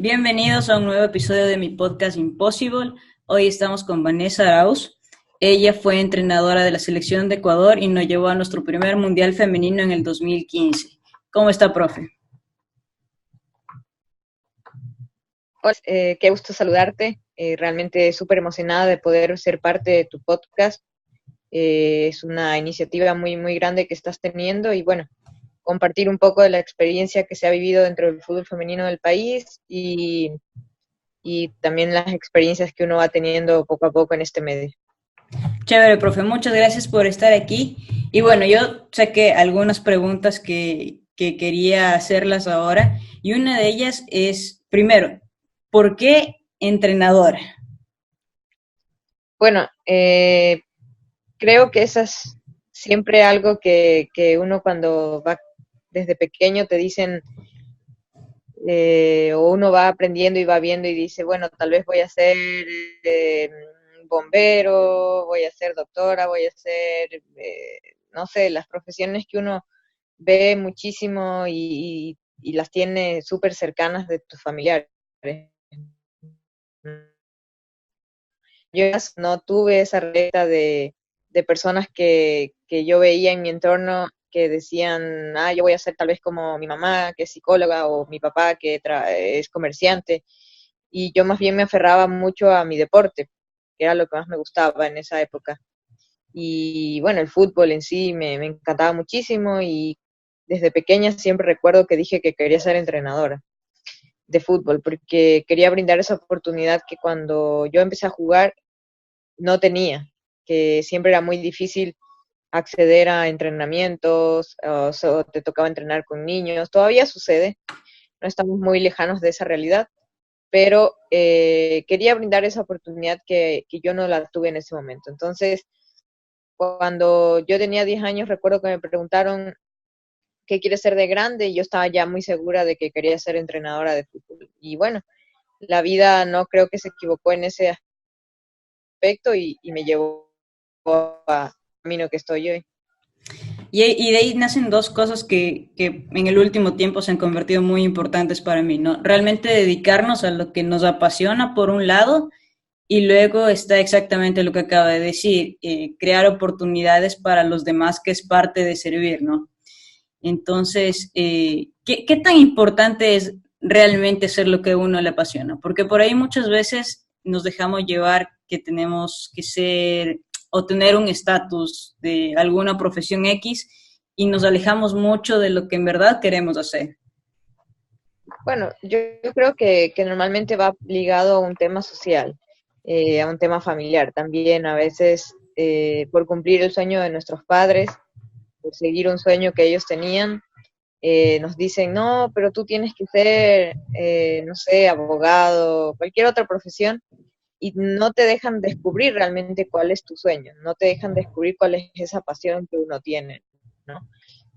Bienvenidos a un nuevo episodio de mi podcast Impossible. Hoy estamos con Vanessa Arauz. Ella fue entrenadora de la selección de Ecuador y nos llevó a nuestro primer mundial femenino en el 2015. ¿Cómo está, profe? Hola, qué gusto saludarte. Realmente súper emocionada de poder ser parte de tu podcast. Es una iniciativa muy, muy grande que estás teniendo y bueno, compartir un poco de la experiencia que se ha vivido dentro del fútbol femenino del país y también las experiencias que uno va teniendo poco a poco en este medio. Chévere, profe. Muchas gracias por estar aquí. Y bueno, yo saqué algunas preguntas que quería hacerlas ahora. Y una de ellas es, primero, ¿por qué entrenadora? Bueno, creo que eso es siempre algo que uno cuando va desde pequeño te dicen o uno va aprendiendo y va viendo y dice, bueno, tal vez voy a ser eh, bombero, voy a ser doctora, voy a ser, no sé, las profesiones que uno ve muchísimo y las tiene súper cercanas de tus familiares. Yo no tuve esa reta de personas que yo veía en mi entorno que decían, yo voy a ser tal vez como mi mamá, que es psicóloga, o mi papá, que es comerciante, y yo más bien me aferraba mucho a mi deporte, que era lo que más me gustaba en esa época. Y bueno, el fútbol en sí me encantaba muchísimo y desde pequeña siempre recuerdo que dije que quería ser entrenadora de fútbol, porque quería brindar esa oportunidad que cuando yo empecé a jugar no tenía, que siempre era muy difícil acceder a entrenamientos, o te tocaba entrenar con niños, todavía sucede, no estamos muy lejanos de esa realidad, pero quería brindar esa oportunidad que yo no la tuve en ese momento. Entonces, cuando yo tenía 10 años, recuerdo que me preguntaron qué quieres ser de grande y yo estaba ya muy segura de que quería ser entrenadora de fútbol. Y bueno, la vida no creo que se equivocó en ese aspecto y me llevó a camino que estoy hoy. Y de ahí nacen dos cosas que en el último tiempo se han convertido muy importantes para mí, ¿no? Realmente dedicarnos a lo que nos apasiona por un lado y luego está exactamente lo que acaba de decir, crear oportunidades para los demás, que es parte de servir, ¿no? Entonces, ¿qué tan importante es realmente ser lo que a uno le apasiona? Porque por ahí muchas veces nos dejamos llevar que tenemos que ser o tener un estatus de alguna profesión X y nos alejamos mucho de lo que en verdad queremos hacer. Bueno, yo creo que normalmente va ligado a un tema social, a un tema familiar también, a veces por cumplir el sueño de nuestros padres, por seguir un sueño que ellos tenían, nos dicen, no, pero tú tienes que ser, no sé, abogado, cualquier otra profesión, y no te dejan descubrir realmente cuál es tu sueño, no te dejan descubrir cuál es esa pasión que uno tiene, ¿no?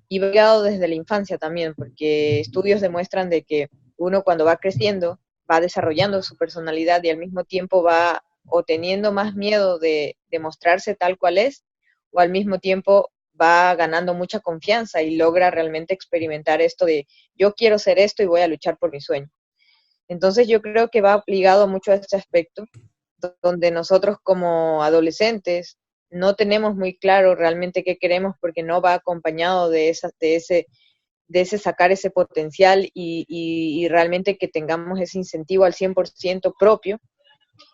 Y va ligado desde la infancia también, porque estudios demuestran de que uno cuando va creciendo va desarrollando su personalidad y al mismo tiempo va o teniendo más miedo de mostrarse tal cual es, o al mismo tiempo va ganando mucha confianza y logra realmente experimentar esto de yo quiero ser esto y voy a luchar por mi sueño. Entonces yo creo que va ligado mucho a este aspecto, donde nosotros como adolescentes no tenemos muy claro realmente qué queremos porque no va acompañado de ese sacar ese potencial y realmente que tengamos ese incentivo al 100% propio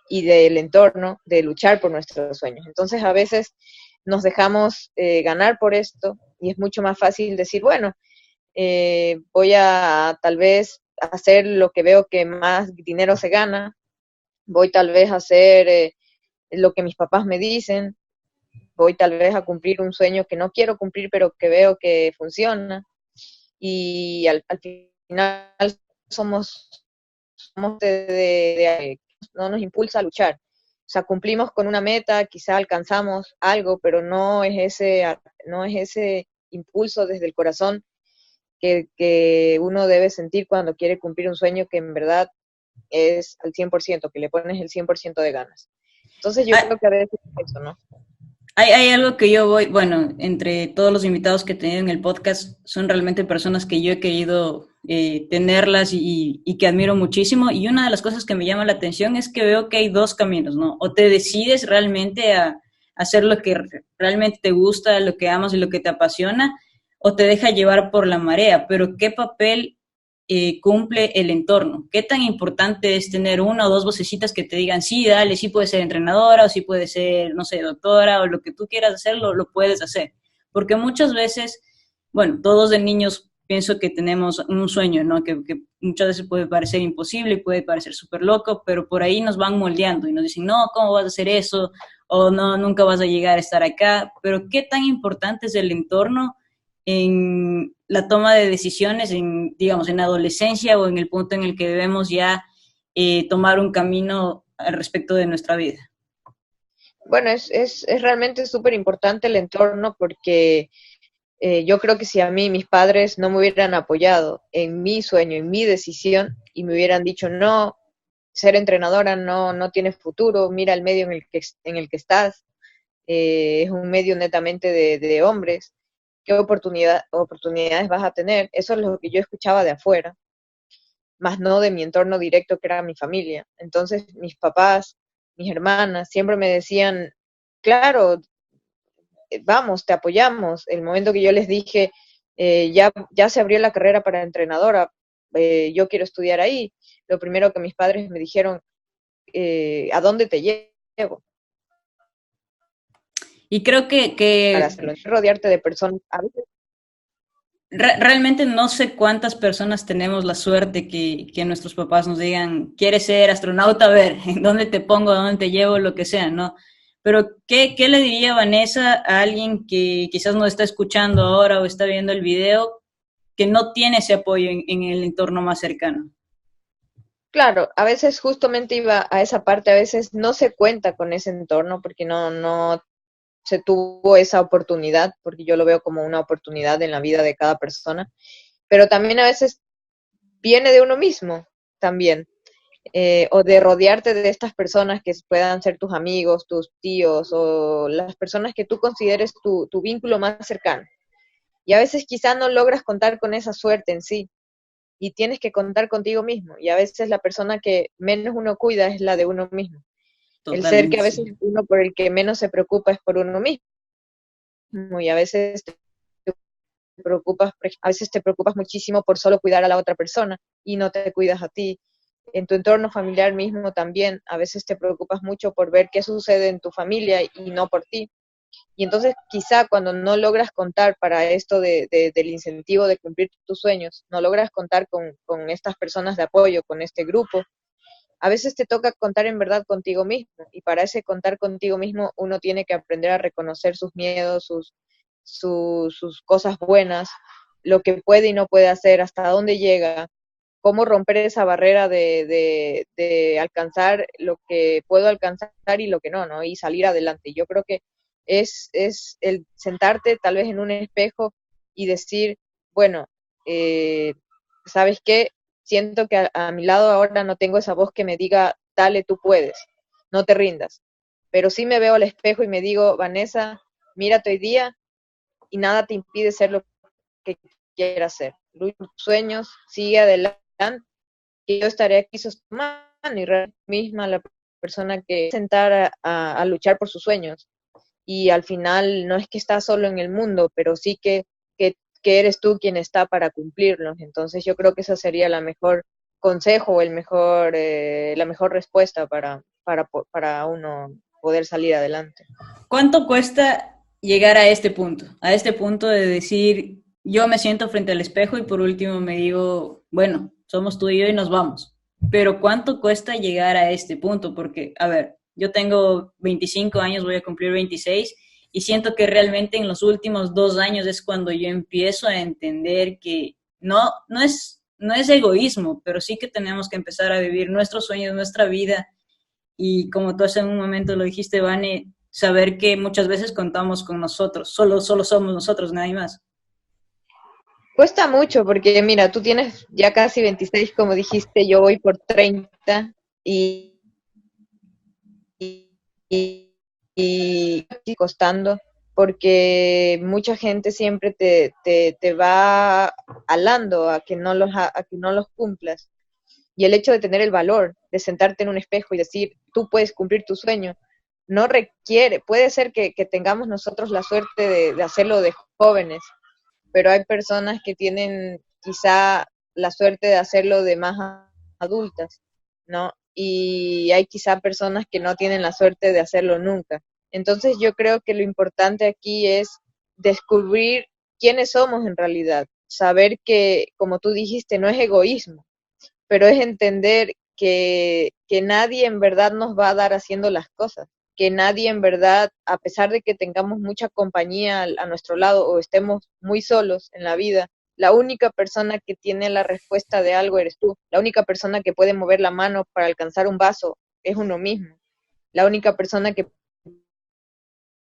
y del entorno de luchar por nuestros sueños. Entonces a veces nos dejamos ganar por esto y es mucho más fácil decir, bueno, voy a tal vez hacer lo que veo que más dinero se gana, voy tal vez a hacer lo que mis papás me dicen, voy tal vez a cumplir un sueño que no quiero cumplir, pero que veo que funciona. Y al final somos, somos no nos impulsa a luchar. O sea, cumplimos con una meta, quizá alcanzamos algo, pero no es ese impulso desde el corazón que uno debe sentir cuando quiere cumplir un sueño que en verdad es al 100%, que le pones el 100% de ganas. Entonces yo Hay, creo que a veces es eso, ¿no? hay algo que yo voy, bueno, entre todos los invitados que he tenido en el podcast, son realmente personas que yo he querido tenerlas y que admiro muchísimo. Y una de las cosas que me llama la atención es que veo que hay dos caminos, ¿no? O te decides realmente a hacer lo que realmente te gusta, lo que amas y lo que te apasiona, o te deja llevar por la marea. Pero ¿qué papel cumple el entorno? ¿Qué tan importante es tener una o dos vocecitas que te digan, sí, dale, sí puedes ser entrenadora, o sí puedes ser, no sé, doctora, o lo que tú quieras hacer, lo puedes hacer? Porque muchas veces, bueno, todos de niños pienso que tenemos un sueño, ¿no? Que muchas veces puede parecer imposible y puede parecer súper loco, pero por ahí nos van moldeando y nos dicen, no, ¿cómo vas a hacer eso? O no, nunca vas a llegar a estar acá. Pero ¿qué tan importante es el entorno en la toma de decisiones, en, digamos, en la adolescencia o en el punto en el que debemos ya tomar un camino al respecto de nuestra vida? Bueno, es realmente súper importante el entorno porque yo creo que si a mí mis padres no me hubieran apoyado en mi sueño, en mi decisión, y me hubieran dicho, no, ser entrenadora no tiene futuro, mira el medio en el que estás, es un medio netamente de hombres, ¿qué oportunidades vas a tener? Eso es lo que yo escuchaba de afuera, más no de mi entorno directo que era mi familia. Entonces mis papás, mis hermanas, siempre me decían, claro, vamos, te apoyamos. El momento que yo les dije, ya se abrió la carrera para entrenadora, yo quiero estudiar ahí, lo primero que mis padres me dijeron, ¿a dónde te llevo? Y creo Para que hacerlo, rodearte de personas, a veces, realmente no sé cuántas personas tenemos la suerte que nuestros papás nos digan, ¿quieres ser astronauta? A ver, ¿en dónde te pongo, dónde te llevo, lo que sea, ¿no? Pero, ¿qué le diría Vanessa a alguien que quizás no está escuchando ahora o está viendo el video que no tiene ese apoyo en el entorno más cercano? claro, a veces justamente iba a esa parte, a veces no se cuenta con ese entorno porque no se tuvo esa oportunidad, porque yo lo veo como una oportunidad en la vida de cada persona, pero también a veces viene de uno mismo también, o de rodearte de estas personas que puedan ser tus amigos, tus tíos o las personas que tú consideres tu vínculo más cercano. Y a veces quizá no logras contar con esa suerte en sí y tienes que contar contigo mismo. Y a veces la persona que menos uno cuida es la de uno mismo. El ser que Totalmente, a veces sí. uno por el que menos se preocupa es por uno mismo. Y a veces te preocupas muchísimo por solo cuidar a la otra persona y no te cuidas a ti. En tu entorno familiar mismo también, a veces te preocupas mucho por ver qué sucede en tu familia y no por ti. Y entonces quizá cuando no logras contar para esto del incentivo de cumplir tus sueños, no logras contar con estas personas de apoyo, con este grupo, a veces te toca contar en verdad contigo mismo. Y para ese contar contigo mismo uno tiene que aprender a reconocer sus miedos, sus cosas buenas, lo que puede y no puede hacer, hasta dónde llega, cómo romper esa barrera de alcanzar lo que puedo alcanzar y lo que no, y salir adelante. Yo creo que es el sentarte tal vez en un espejo y decir, bueno, ¿sabes qué? Siento que a mi lado ahora no tengo esa voz que me diga, dale, tú puedes, no te rindas. Pero sí me veo al espejo y me digo, Vanessa, mírate hoy día y nada te impide ser lo que quieras hacer. Lucha tus sueños, sigue adelante, que yo estaré aquí sosteniendo y realmente misma la persona que sentar a luchar por sus sueños. Y al final no es que estás solo en el mundo, pero sí que eres tú quien está para cumplirlos. Entonces yo creo que esa sería la mejor consejo, la mejor respuesta para uno poder salir adelante. ¿Cuánto cuesta llegar a este punto de decir, yo me siento frente al espejo y por último me digo, bueno, somos tú y yo y nos vamos? Pero ¿cuánto cuesta llegar a este punto? Porque, a ver, yo tengo 25 años, voy a cumplir 26 y siento que realmente en los últimos 2 años es cuando yo empiezo a entender que no es egoísmo, pero sí que tenemos que empezar a vivir nuestros sueños, nuestra vida y como tú hace un momento lo dijiste, Vane, saber que muchas veces contamos con nosotros, solo somos nosotros, nadie más. Cuesta mucho porque, mira, tú tienes ya casi 26, como dijiste, yo voy por 30 y, y, y costando. porque mucha gente siempre te va alando a que no los cumplas. Y el hecho de tener el valor de sentarte en un espejo y decir, tú puedes cumplir tu sueño, no requiere, puede ser que tengamos nosotros la suerte de hacerlo de jóvenes, pero hay personas que tienen quizá la suerte de hacerlo de más adultas, ¿no? Y hay quizá personas que no tienen la suerte de hacerlo nunca. Entonces yo creo que lo importante aquí es descubrir quiénes somos en realidad, saber que, como tú dijiste, no es egoísmo, pero es entender que nadie en verdad nos va a dar haciendo las cosas, que nadie en verdad, a pesar de que tengamos mucha compañía a nuestro lado o estemos muy solos en la vida, la única persona que tiene la respuesta de algo eres tú, la única persona que puede mover la mano para alcanzar un vaso es uno mismo, la única persona que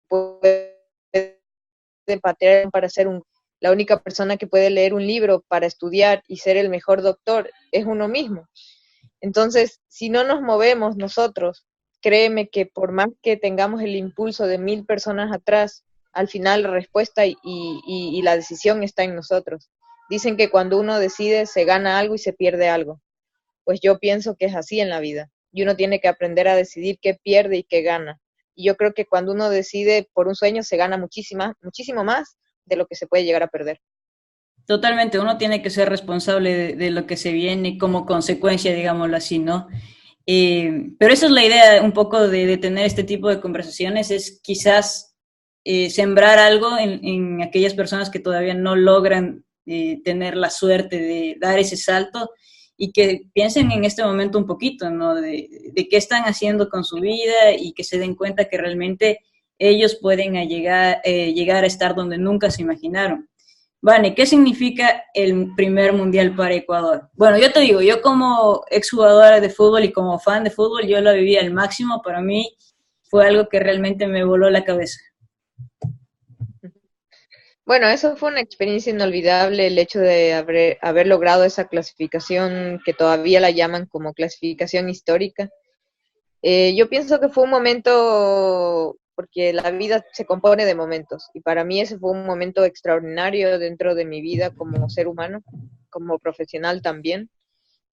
puede patear para hacer la única persona que puede leer un libro para estudiar y ser el mejor doctor es uno mismo. Entonces, si no nos movemos nosotros, créeme que por más que tengamos el impulso de 1000 personas atrás, al final la respuesta y la decisión está en nosotros. Dicen que cuando uno decide se gana algo y se pierde algo. Pues yo pienso que es así en la vida. Y uno tiene que aprender a decidir qué pierde y qué gana. Y yo creo que cuando uno decide por un sueño se gana muchísimo más de lo que se puede llegar a perder. Totalmente, uno tiene que ser responsable de lo que se viene como consecuencia, digámoslo así, ¿no? Pero esa es la idea un poco de tener este tipo de conversaciones, es quizás sembrar algo en aquellas personas que todavía no logran tener la suerte de dar ese salto y que piensen en este momento un poquito, ¿no? De qué están haciendo con su vida y que se den cuenta que realmente ellos pueden llegar a estar donde nunca se imaginaron. Vale, ¿qué significa el primer mundial para Ecuador? Bueno, yo te digo, yo como exjugadora de fútbol y como fan de fútbol, yo lo viví al máximo. Para mí fue algo que realmente me voló la cabeza. Bueno, eso fue una experiencia inolvidable, el hecho de haber logrado esa clasificación que todavía la llaman como clasificación histórica. Yo pienso que fue un momento, porque la vida se compone de momentos, y para mí ese fue un momento extraordinario dentro de mi vida como ser humano, como profesional también.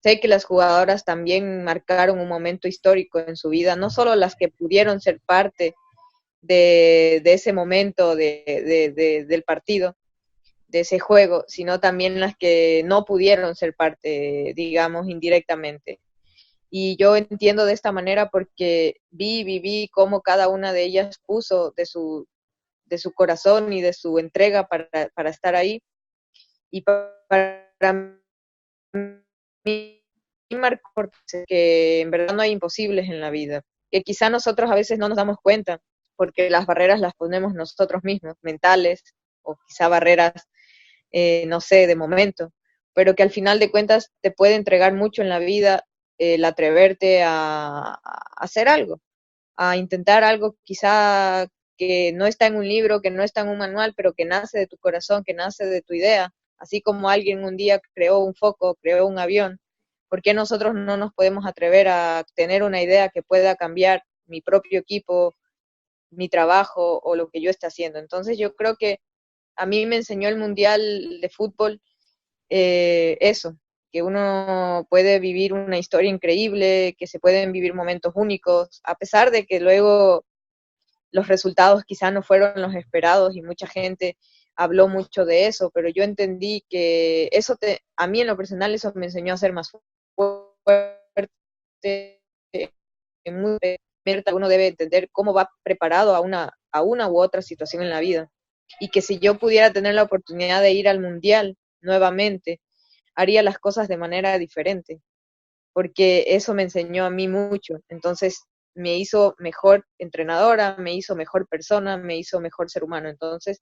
Sé que las jugadoras también marcaron un momento histórico en su vida, no solo las que pudieron ser parte de ese momento del partido, de ese juego, sino también las que no pudieron ser parte, digamos, indirectamente. Y yo entiendo de esta manera porque viví cómo cada una de ellas puso de su corazón y de su entrega para estar ahí. Y para mí marcó que en verdad no hay imposibles en la vida, que quizá nosotros a veces no nos damos cuenta, porque las barreras las ponemos nosotros mismos, mentales, o quizá barreras, no sé, de momento, pero que al final de cuentas te puede entregar mucho en la vida el atreverte a hacer algo, a intentar algo quizá que no está en un libro, que no está en un manual, pero que nace de tu corazón, que nace de tu idea, así como alguien un día creó un foco, creó un avión. ¿Por qué nosotros no nos podemos atrever a tener una idea que pueda cambiar mi propio equipo, mi trabajo o lo que yo esté haciendo? Entonces yo creo que a mí me enseñó el Mundial de Fútbol eso, que uno puede vivir una historia increíble, que se pueden vivir momentos únicos, a pesar de que luego los resultados quizás no fueron los esperados y mucha gente habló mucho de eso, pero yo entendí que a mí en lo personal eso me enseñó a ser más fuerte, uno debe entender cómo va preparado a una u otra situación en la vida. Y que si yo pudiera tener la oportunidad de ir al mundial nuevamente, haría las cosas de manera diferente, porque eso me enseñó a mí mucho. Entonces, me hizo mejor entrenadora, me hizo mejor persona, me hizo mejor ser humano. Entonces,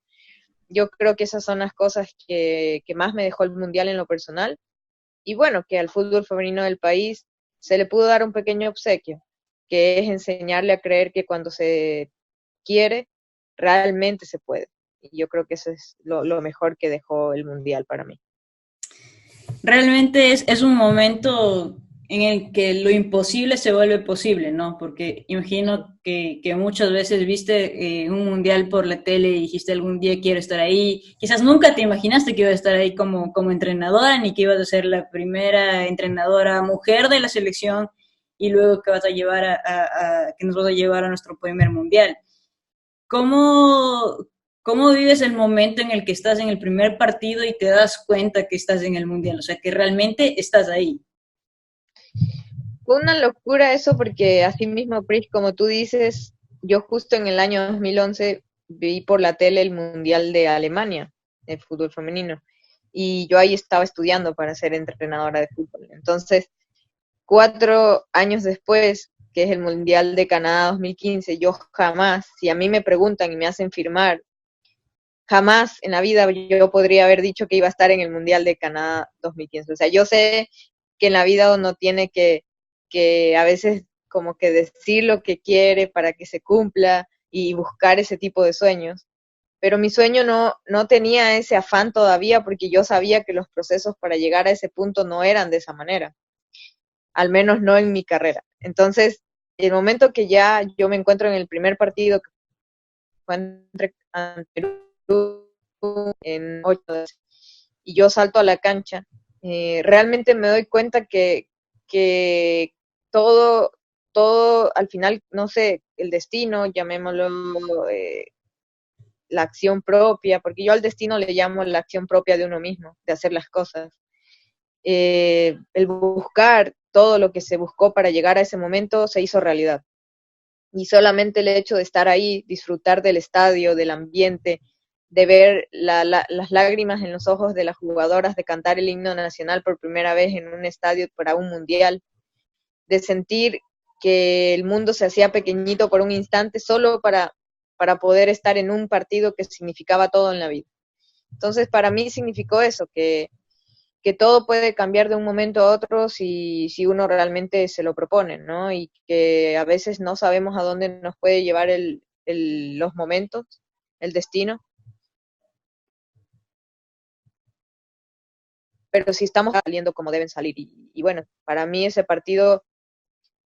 yo creo que esas son las cosas que más me dejó el mundial en lo personal. Y bueno, que al fútbol femenino del país se le pudo dar un pequeño obsequio, que es enseñarle a creer que cuando se quiere, realmente se puede. Y yo creo que eso es lo mejor que dejó el mundial para mí. Realmente es un momento en el que lo imposible se vuelve posible, ¿no? Porque imagino que muchas veces viste un mundial por la tele y dijiste algún día quiero estar ahí. Quizás nunca te imaginaste que ibas a estar ahí como entrenadora, ni que ibas a ser la primera entrenadora mujer de la selección y luego que vas a llevar que nos vas a llevar a nuestro primer mundial. ¿Cómo, ¿Cómo vives el momento en el que estás en el primer partido y te das cuenta que estás en el mundial? O sea, que realmente estás ahí. Fue una locura eso porque así mismo, Pris, como tú dices, yo justo en el año 2011 vi por la tele el Mundial de Alemania, de fútbol femenino, y yo ahí estaba estudiando para ser entrenadora de fútbol. Entonces, 4 años después, que es el Mundial de Canadá 2015, yo jamás, si a mí me preguntan y me hacen firmar, jamás en la vida yo podría haber dicho que iba a estar en el Mundial de Canadá 2015. O sea, yo sé que en la vida uno tiene que a veces como que decir lo que quiere para que se cumpla y buscar ese tipo de sueños. Pero mi sueño no tenía ese afán todavía porque yo sabía que los procesos para llegar a ese punto no eran de esa manera, al menos no en mi carrera. Entonces, el momento que ya yo me encuentro en el primer partido, que fue ante Perú en 8, y yo salto a la cancha, realmente me doy cuenta que todo, todo al final, no sé, el destino, llamémoslo la acción propia, porque yo al destino le llamo la acción propia de uno mismo, de hacer las cosas. El buscar todo lo que se buscó para llegar a ese momento se hizo realidad. Y solamente el hecho de estar ahí, disfrutar del estadio, del ambiente, de ver las lágrimas en los ojos de las jugadoras, de cantar el himno nacional por primera vez en un estadio para un mundial, de sentir que el mundo se hacía pequeñito por un instante solo para poder estar en un partido que significaba todo en la vida. Entonces, para mí significó eso, que todo puede cambiar de un momento a otro si uno realmente se lo propone, ¿no? Y que a veces no sabemos a dónde nos puede llevar los momentos, el destino, pero si estamos saliendo como deben salir. Y bueno, para mí ese partido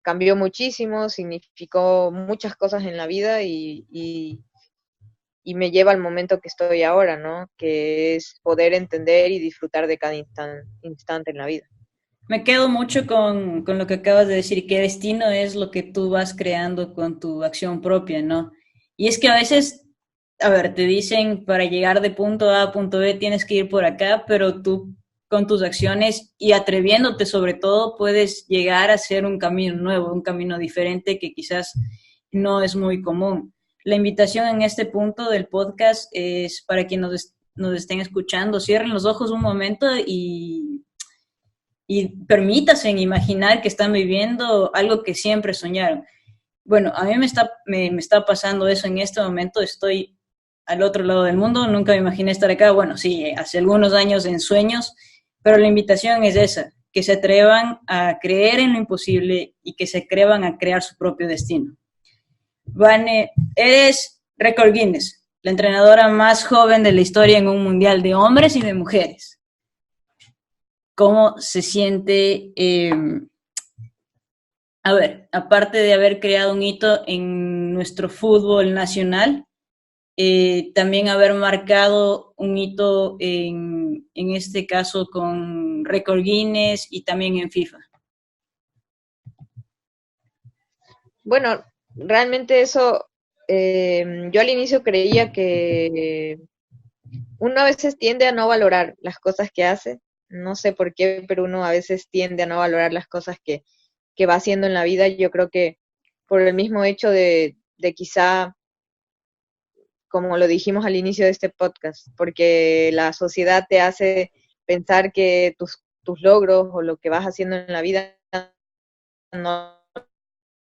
cambió muchísimo, significó muchas cosas en la vida y me lleva al momento que estoy ahora, ¿no? Que es poder entender y disfrutar de cada instante en la vida. Me quedo mucho con lo que acabas de decir, que destino es lo que tú vas creando con tu acción propia, ¿no? Y es que a veces, a ver, te dicen para llegar de punto A a punto B tienes que ir por acá, pero tú con tus acciones y atreviéndote sobre todo puedes llegar a hacer un camino nuevo, un camino diferente que quizás no es muy común. La invitación en este punto del podcast es para quienes nos estén escuchando, cierren los ojos un momento y permítanse imaginar que están viviendo algo que siempre soñaron. Bueno, a mí me está pasando eso en este momento, estoy al otro lado del mundo, nunca me imaginé estar acá, bueno, sí, hace algunos años en sueños, pero la invitación es esa, que se atrevan a creer en lo imposible y que se atrevan a crear su propio destino. Vane, eres récord Guinness, la entrenadora más joven de la historia en un mundial de hombres y de mujeres. ¿Cómo se siente? A ver, aparte de haber creado un hito en nuestro fútbol nacional, también haber marcado un hito en este caso con récord Guinness y también en FIFA. Bueno, realmente eso, yo al inicio creía que uno a veces tiende a no valorar las cosas que hace, no sé por qué, pero uno a veces tiende a no valorar las cosas que va haciendo en la vida. Yo creo que por el mismo hecho de quizá, como lo dijimos al inicio de este podcast, porque la sociedad te hace pensar que tus logros o lo que vas haciendo en la vida no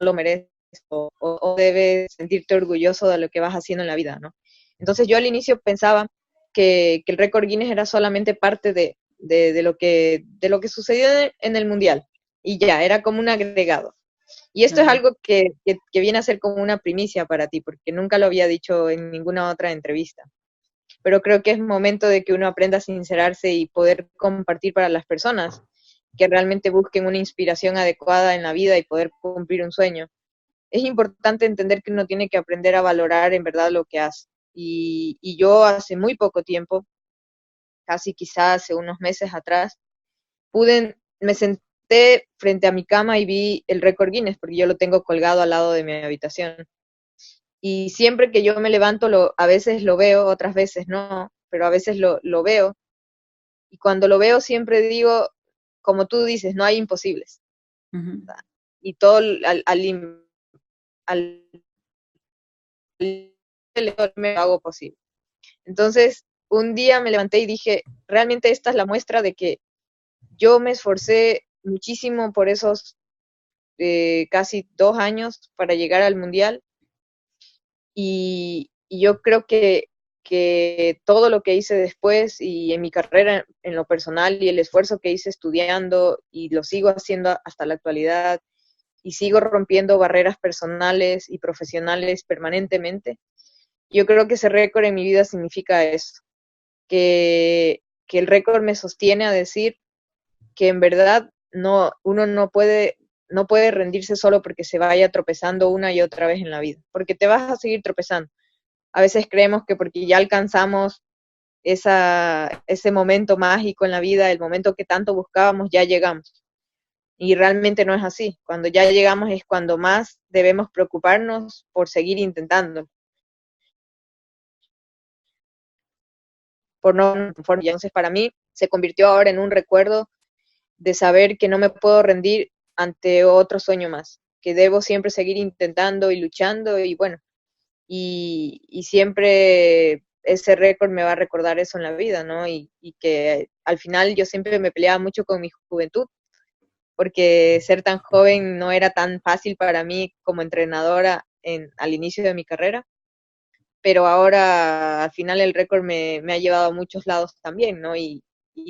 lo mereces o debes sentirte orgulloso de lo que vas haciendo en la vida, ¿no? Entonces yo al inicio pensaba que el récord Guinness era solamente parte de lo que sucedió en el Mundial y ya, era como un agregado. Y esto es algo que viene a ser como una primicia para ti, porque nunca lo había dicho en ninguna otra entrevista. Pero creo que es momento de que uno aprenda a sincerarse y poder compartir para las personas que realmente busquen una inspiración adecuada en la vida y poder cumplir un sueño. Es importante entender que uno tiene que aprender a valorar en verdad lo que hace. Y yo hace muy poco tiempo, casi quizás hace unos meses atrás, me senté frente a mi cama y vi el récord Guinness, porque yo lo tengo colgado al lado de mi habitación. Y siempre que yo me levanto, a veces lo veo, otras veces no, pero a veces lo veo. Y cuando lo veo siempre digo, como tú dices, no hay imposibles. Ujú. Y todo al me lo hago posible. Entonces, un día me levanté y dije, realmente esta es la muestra de que yo me esforcé muchísimo por esos casi 2 años para llegar al mundial y yo creo que todo lo que hice después y en mi carrera en lo personal y el esfuerzo que hice estudiando y lo sigo haciendo hasta la actualidad y sigo rompiendo barreras personales y profesionales permanentemente, yo creo que ese récord en mi vida significa eso, que el récord me sostiene a decir que en verdad no, uno no puede rendirse solo porque se vaya tropezando una y otra vez en la vida, porque te vas a seguir tropezando. A veces creemos que porque ya alcanzamos ese momento mágico en la vida, el momento que tanto buscábamos, ya llegamos. Y realmente no es así. Cuando ya llegamos es cuando más debemos preocuparnos por seguir intentando, por no conformar. Entonces, para mí, se convirtió ahora en un recuerdo de saber que no me puedo rendir ante otro sueño más, que debo siempre seguir intentando y luchando y bueno, y siempre ese récord me va a recordar eso en la vida, ¿no? Y que al final yo siempre me peleaba mucho con mi juventud, porque ser tan joven no era tan fácil para mí como entrenadora al inicio de mi carrera, pero ahora al final el récord me ha llevado a muchos lados también, ¿no? Y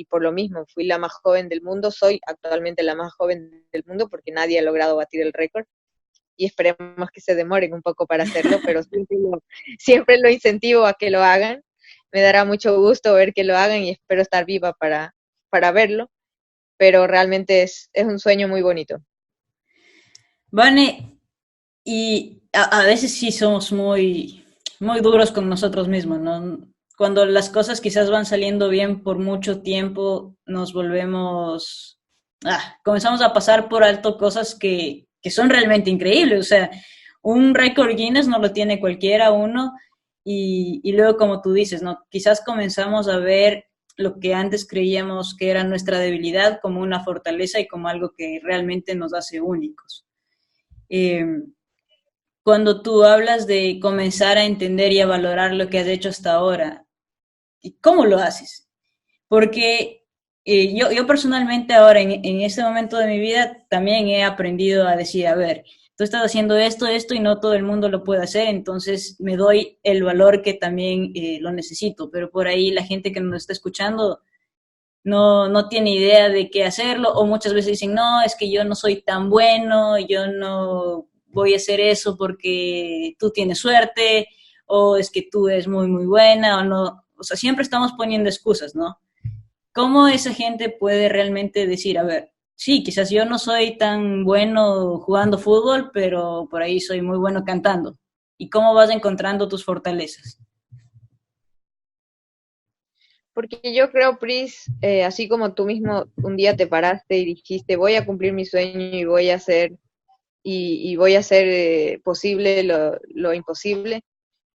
por lo mismo, fui la más joven del mundo, soy actualmente la más joven del mundo porque nadie ha logrado batir el récord y esperemos que se demoren un poco para hacerlo, pero siempre lo incentivo a que lo hagan. Me dará mucho gusto ver que lo hagan y espero estar viva para verlo, pero realmente es un sueño muy bonito. Vane, y a veces sí somos muy duros con nosotros mismos, ¿no? Cuando las cosas quizás van saliendo bien por mucho tiempo, nos volvemos, comenzamos a pasar por alto cosas que son realmente increíbles. O sea, un récord Guinness no lo tiene cualquiera uno y luego, como tú dices, ¿no? Quizás comenzamos a ver lo que antes creíamos que era nuestra debilidad como una fortaleza y como algo que realmente nos hace únicos. Eh, Cuando tú hablas de comenzar a entender y a valorar lo que has hecho hasta ahora, ¿cómo lo haces? Porque yo personalmente ahora, en este momento de mi vida, también he aprendido a decir, a ver, tú estás haciendo esto y no todo el mundo lo puede hacer, entonces me doy el valor que también lo necesito, pero por ahí la gente que nos está escuchando no tiene idea de qué hacerlo, o muchas veces dicen, no, es que yo no soy tan bueno, yo no voy a hacer eso porque tú tienes suerte, o es que tú eres muy buena, o no, o sea, siempre estamos poniendo excusas, ¿no? ¿Cómo esa gente puede realmente decir, a ver, sí, quizás yo no soy tan bueno jugando fútbol, pero por ahí soy muy bueno cantando? ¿Y cómo vas encontrando tus fortalezas? Porque yo creo, Pris, así como tú mismo un día te paraste y dijiste, voy a cumplir mi sueño y voy a hacer, y voy a hacer posible lo imposible,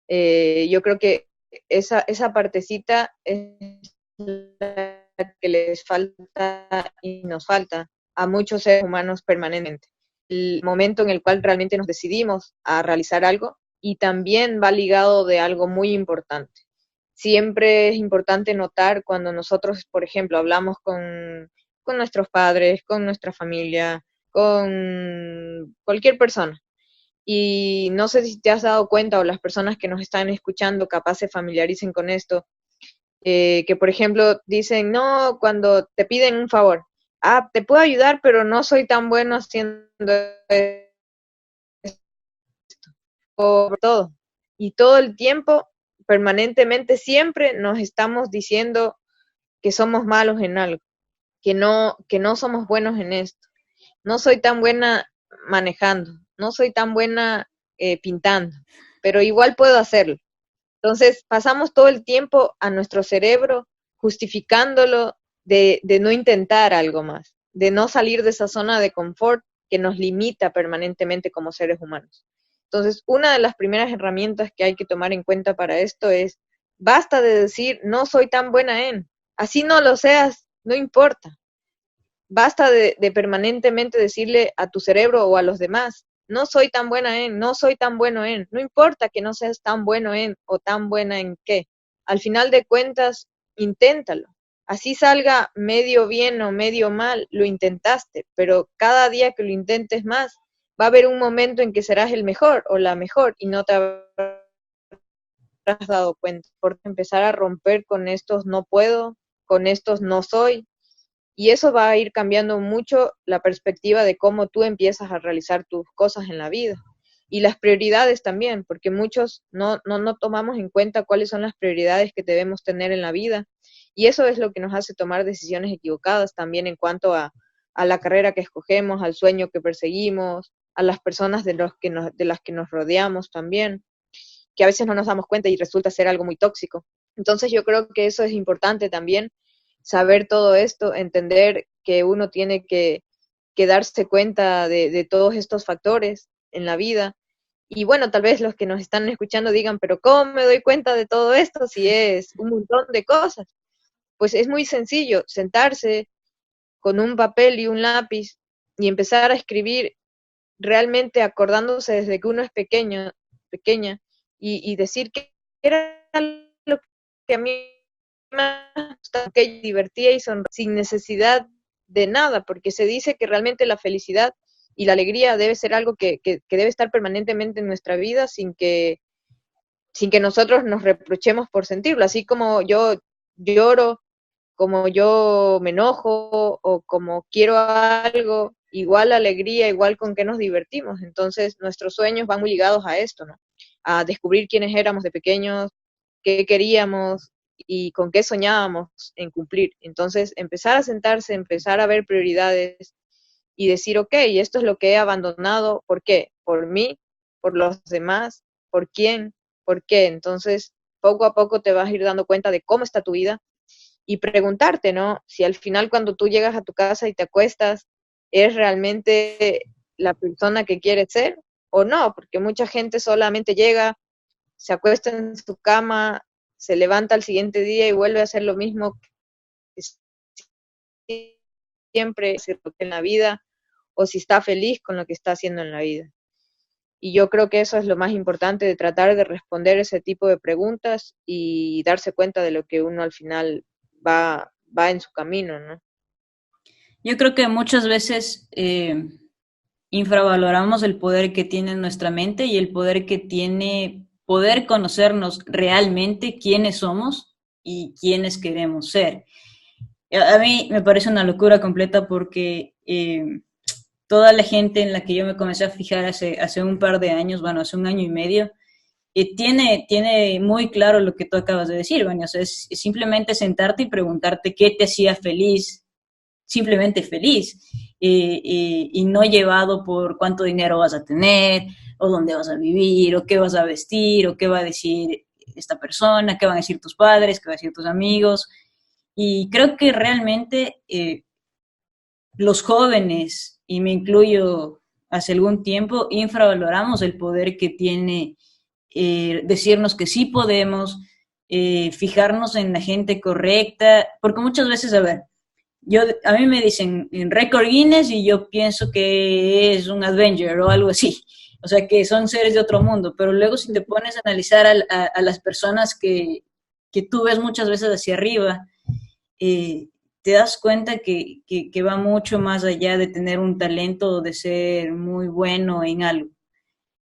yo creo que esa partecita es la que les falta y nos falta a muchos seres humanos permanentemente. El momento en el cual realmente nos decidimos a realizar algo y también va ligado de algo muy importante. Siempre es importante notar cuando nosotros, por ejemplo, hablamos con nuestros padres, con nuestra familia, con cualquier persona. Y no sé si te has dado cuenta o las personas que nos están escuchando capaz se familiaricen con esto, que por ejemplo dicen, no, cuando te piden un favor, te puedo ayudar, pero no soy tan bueno haciendo esto, por todo. Y todo el tiempo, permanentemente, siempre nos estamos diciendo que somos malos en algo. que no somos buenos en esto. No soy tan buena manejando, no soy tan buena pintando, pero igual puedo hacerlo. Entonces pasamos todo el tiempo a nuestro cerebro justificándolo de no intentar algo más, de no salir de esa zona de confort que nos limita permanentemente como seres humanos. Entonces, una de las primeras herramientas que hay que tomar en cuenta para esto es, basta de decir, no soy tan buena en, así no lo seas, no importa. Basta de permanentemente decirle a tu cerebro o a los demás, no soy tan buena en, no soy tan bueno en, no importa que no seas tan bueno en o tan buena en qué. Al final de cuentas, inténtalo. Así salga medio bien o medio mal, lo intentaste, pero cada día que lo intentes más, va a haber un momento en que serás el mejor o la mejor y no te habrás dado cuenta. Por empezar a romper con estos no puedo, con estos no soy, y eso va a ir cambiando mucho la perspectiva de cómo tú empiezas a realizar tus cosas en la vida. Y las prioridades también, porque muchos no tomamos en cuenta cuáles son las prioridades que debemos tener en la vida. Y eso es lo que nos hace tomar decisiones equivocadas también en cuanto a la carrera que escogemos, al sueño que perseguimos, a las personas de las que nos rodeamos también, que a veces no nos damos cuenta y resulta ser algo muy tóxico. Entonces yo creo que eso es importante también, saber todo esto, entender que uno tiene que darse cuenta de todos estos factores en la vida. Y bueno, tal vez los que nos están escuchando digan, pero ¿cómo me doy cuenta de todo esto si es un montón de cosas? Pues es muy sencillo, sentarse con un papel y un lápiz y empezar a escribir realmente acordándose desde que uno es pequeño, pequeña, y decir que era lo que a mí más gustaba, que divertía y sonreía sin necesidad de nada, porque se dice que realmente la felicidad y la alegría debe ser algo que debe estar permanentemente en nuestra vida sin que nosotros nos reprochemos por sentirlo, así como yo lloro, como yo me enojo o como quiero algo, igual alegría, igual con que nos divertimos. Entonces nuestros sueños van muy ligados a esto, ¿no? A descubrir quiénes éramos de pequeños, qué queríamos y con qué soñábamos en cumplir. Entonces empezar a sentarse, empezar a ver prioridades y decir, ok, esto es lo que he abandonado, ¿por qué? Por mí, por los demás, ¿por quién? ¿Por qué? Entonces poco a poco te vas a ir dando cuenta de cómo está tu vida y preguntarte, ¿no? Si al final cuando tú llegas a tu casa y te acuestas, ¿eres realmente la persona que quieres ser o no? Porque mucha gente solamente llega, se acuesta en su cama, se levanta al siguiente día y vuelve a hacer lo mismo que siempre en la vida, o si está feliz con lo que está haciendo en la vida. Y yo creo que eso es lo más importante, de tratar de responder ese tipo de preguntas y darse cuenta de lo que uno al final va en su camino, ¿no? Yo creo que muchas veces infravaloramos el poder que tiene nuestra mente y el poder que tiene poder conocernos realmente quiénes somos y quiénes queremos ser. A mí me parece una locura completa porque toda la gente en la que yo me comencé a fijar hace un par de años, bueno, hace un año y medio, tiene muy claro lo que tú acabas de decir, Vania. O sea, es simplemente sentarte y preguntarte qué te hacía feliz, simplemente feliz, y no llevado por cuánto dinero vas a tener, o dónde vas a vivir, o qué vas a vestir, o qué va a decir esta persona, qué van a decir tus padres, qué van a decir tus amigos. Y creo que realmente los jóvenes, y me incluyo hace algún tiempo, infravaloramos el poder que tiene decirnos que sí podemos, fijarnos en la gente correcta, porque muchas veces, a ver, a mí me dicen en récord Guinness y yo pienso que es un Avenger o algo así, o sea que son seres de otro mundo, pero luego si te pones a analizar a las personas que tú ves muchas veces hacia arriba, te das cuenta que va mucho más allá de tener un talento o de ser muy bueno en algo.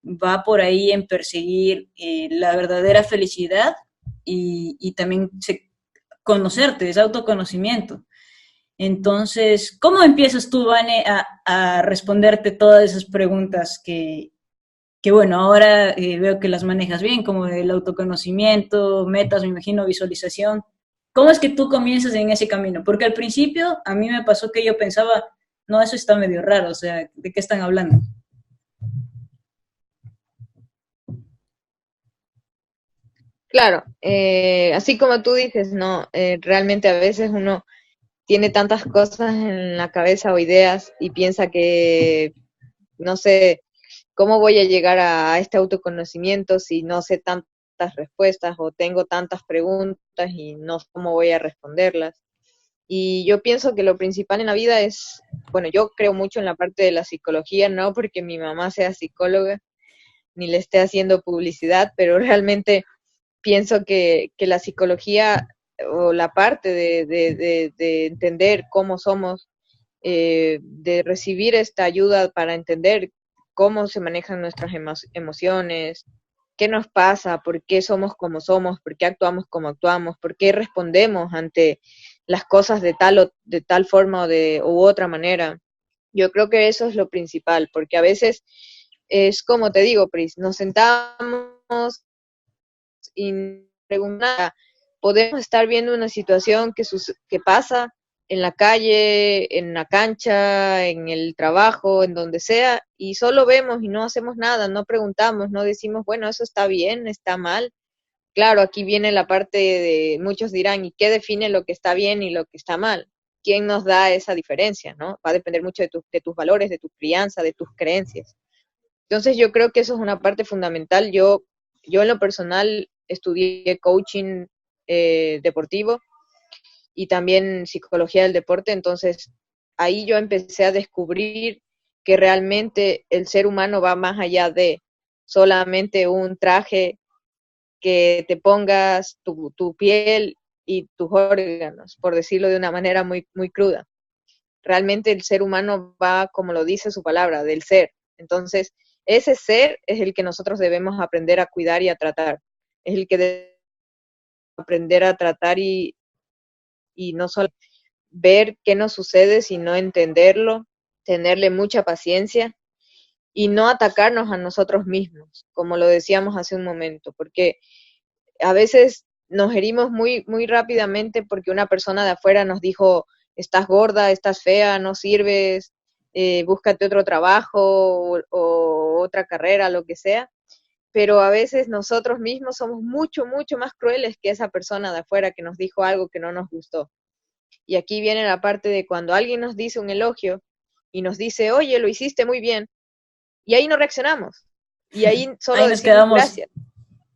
Va por ahí en perseguir la verdadera felicidad y también conocerte, es autoconocimiento. Entonces, ¿cómo empiezas tú, Vane, a responderte todas esas preguntas que bueno, ahora veo que las manejas bien, como el autoconocimiento, metas, me imagino, visualización? ¿Cómo es que tú comienzas en ese camino? Porque al principio a mí me pasó que yo pensaba, no, eso está medio raro, o sea, ¿de qué están hablando? Claro, así como tú dices, no, realmente a veces uno tiene tantas cosas en la cabeza o ideas y piensa que, no sé, ¿cómo voy a llegar a este autoconocimiento si no sé tantas respuestas o tengo tantas preguntas y no sé cómo voy a responderlas? Y yo pienso que lo principal en la vida es, bueno, yo creo mucho en la parte de la psicología, no porque mi mamá sea psicóloga ni le esté haciendo publicidad, pero realmente pienso que la psicología o la parte de entender cómo somos, de recibir esta ayuda para entender cómo se manejan nuestras emociones, qué nos pasa, por qué somos como somos, por qué actuamos como actuamos, por qué respondemos ante las cosas de tal forma u otra manera. Yo creo que eso es lo principal, porque a veces es como te digo, Pris, nos sentamos y preguntar, podemos estar viendo una situación que pasa en la calle, en la cancha, en el trabajo, en donde sea, y solo vemos y no hacemos nada, no preguntamos, no decimos, bueno, eso está bien, está mal. Claro, aquí viene la parte de, muchos dirán, ¿y qué define lo que está bien y lo que está mal? ¿Quién nos da esa diferencia, no? Va a depender mucho de tus valores, de tu crianza, de tus creencias. Entonces yo creo que eso es una parte fundamental. Yo en lo personal estudié coaching deportivo y también psicología del deporte, entonces ahí yo empecé a descubrir que realmente el ser humano va más allá de solamente un traje que te pongas tu piel y tus órganos, por decirlo de una manera muy, muy cruda. Realmente el ser humano va, como lo dice su palabra, del ser. Entonces, ese ser es el que nosotros debemos aprender a cuidar y a tratar. Es el que debemos aprender a tratar y no solo ver qué nos sucede, sino entenderlo, tenerle mucha paciencia y no atacarnos a nosotros mismos, como lo decíamos hace un momento, porque a veces nos herimos muy, muy rápidamente porque una persona de afuera nos dijo, estás gorda, estás fea, no sirves, búscate otro trabajo o otra carrera, lo que sea. Pero a veces nosotros mismos somos mucho, mucho más crueles que esa persona de afuera que nos dijo algo que no nos gustó. Y aquí viene la parte de cuando alguien nos dice un elogio y nos dice, oye, lo hiciste muy bien, y ahí no reaccionamos. Y ahí solo Ahí nos decimos quedamos. gracias.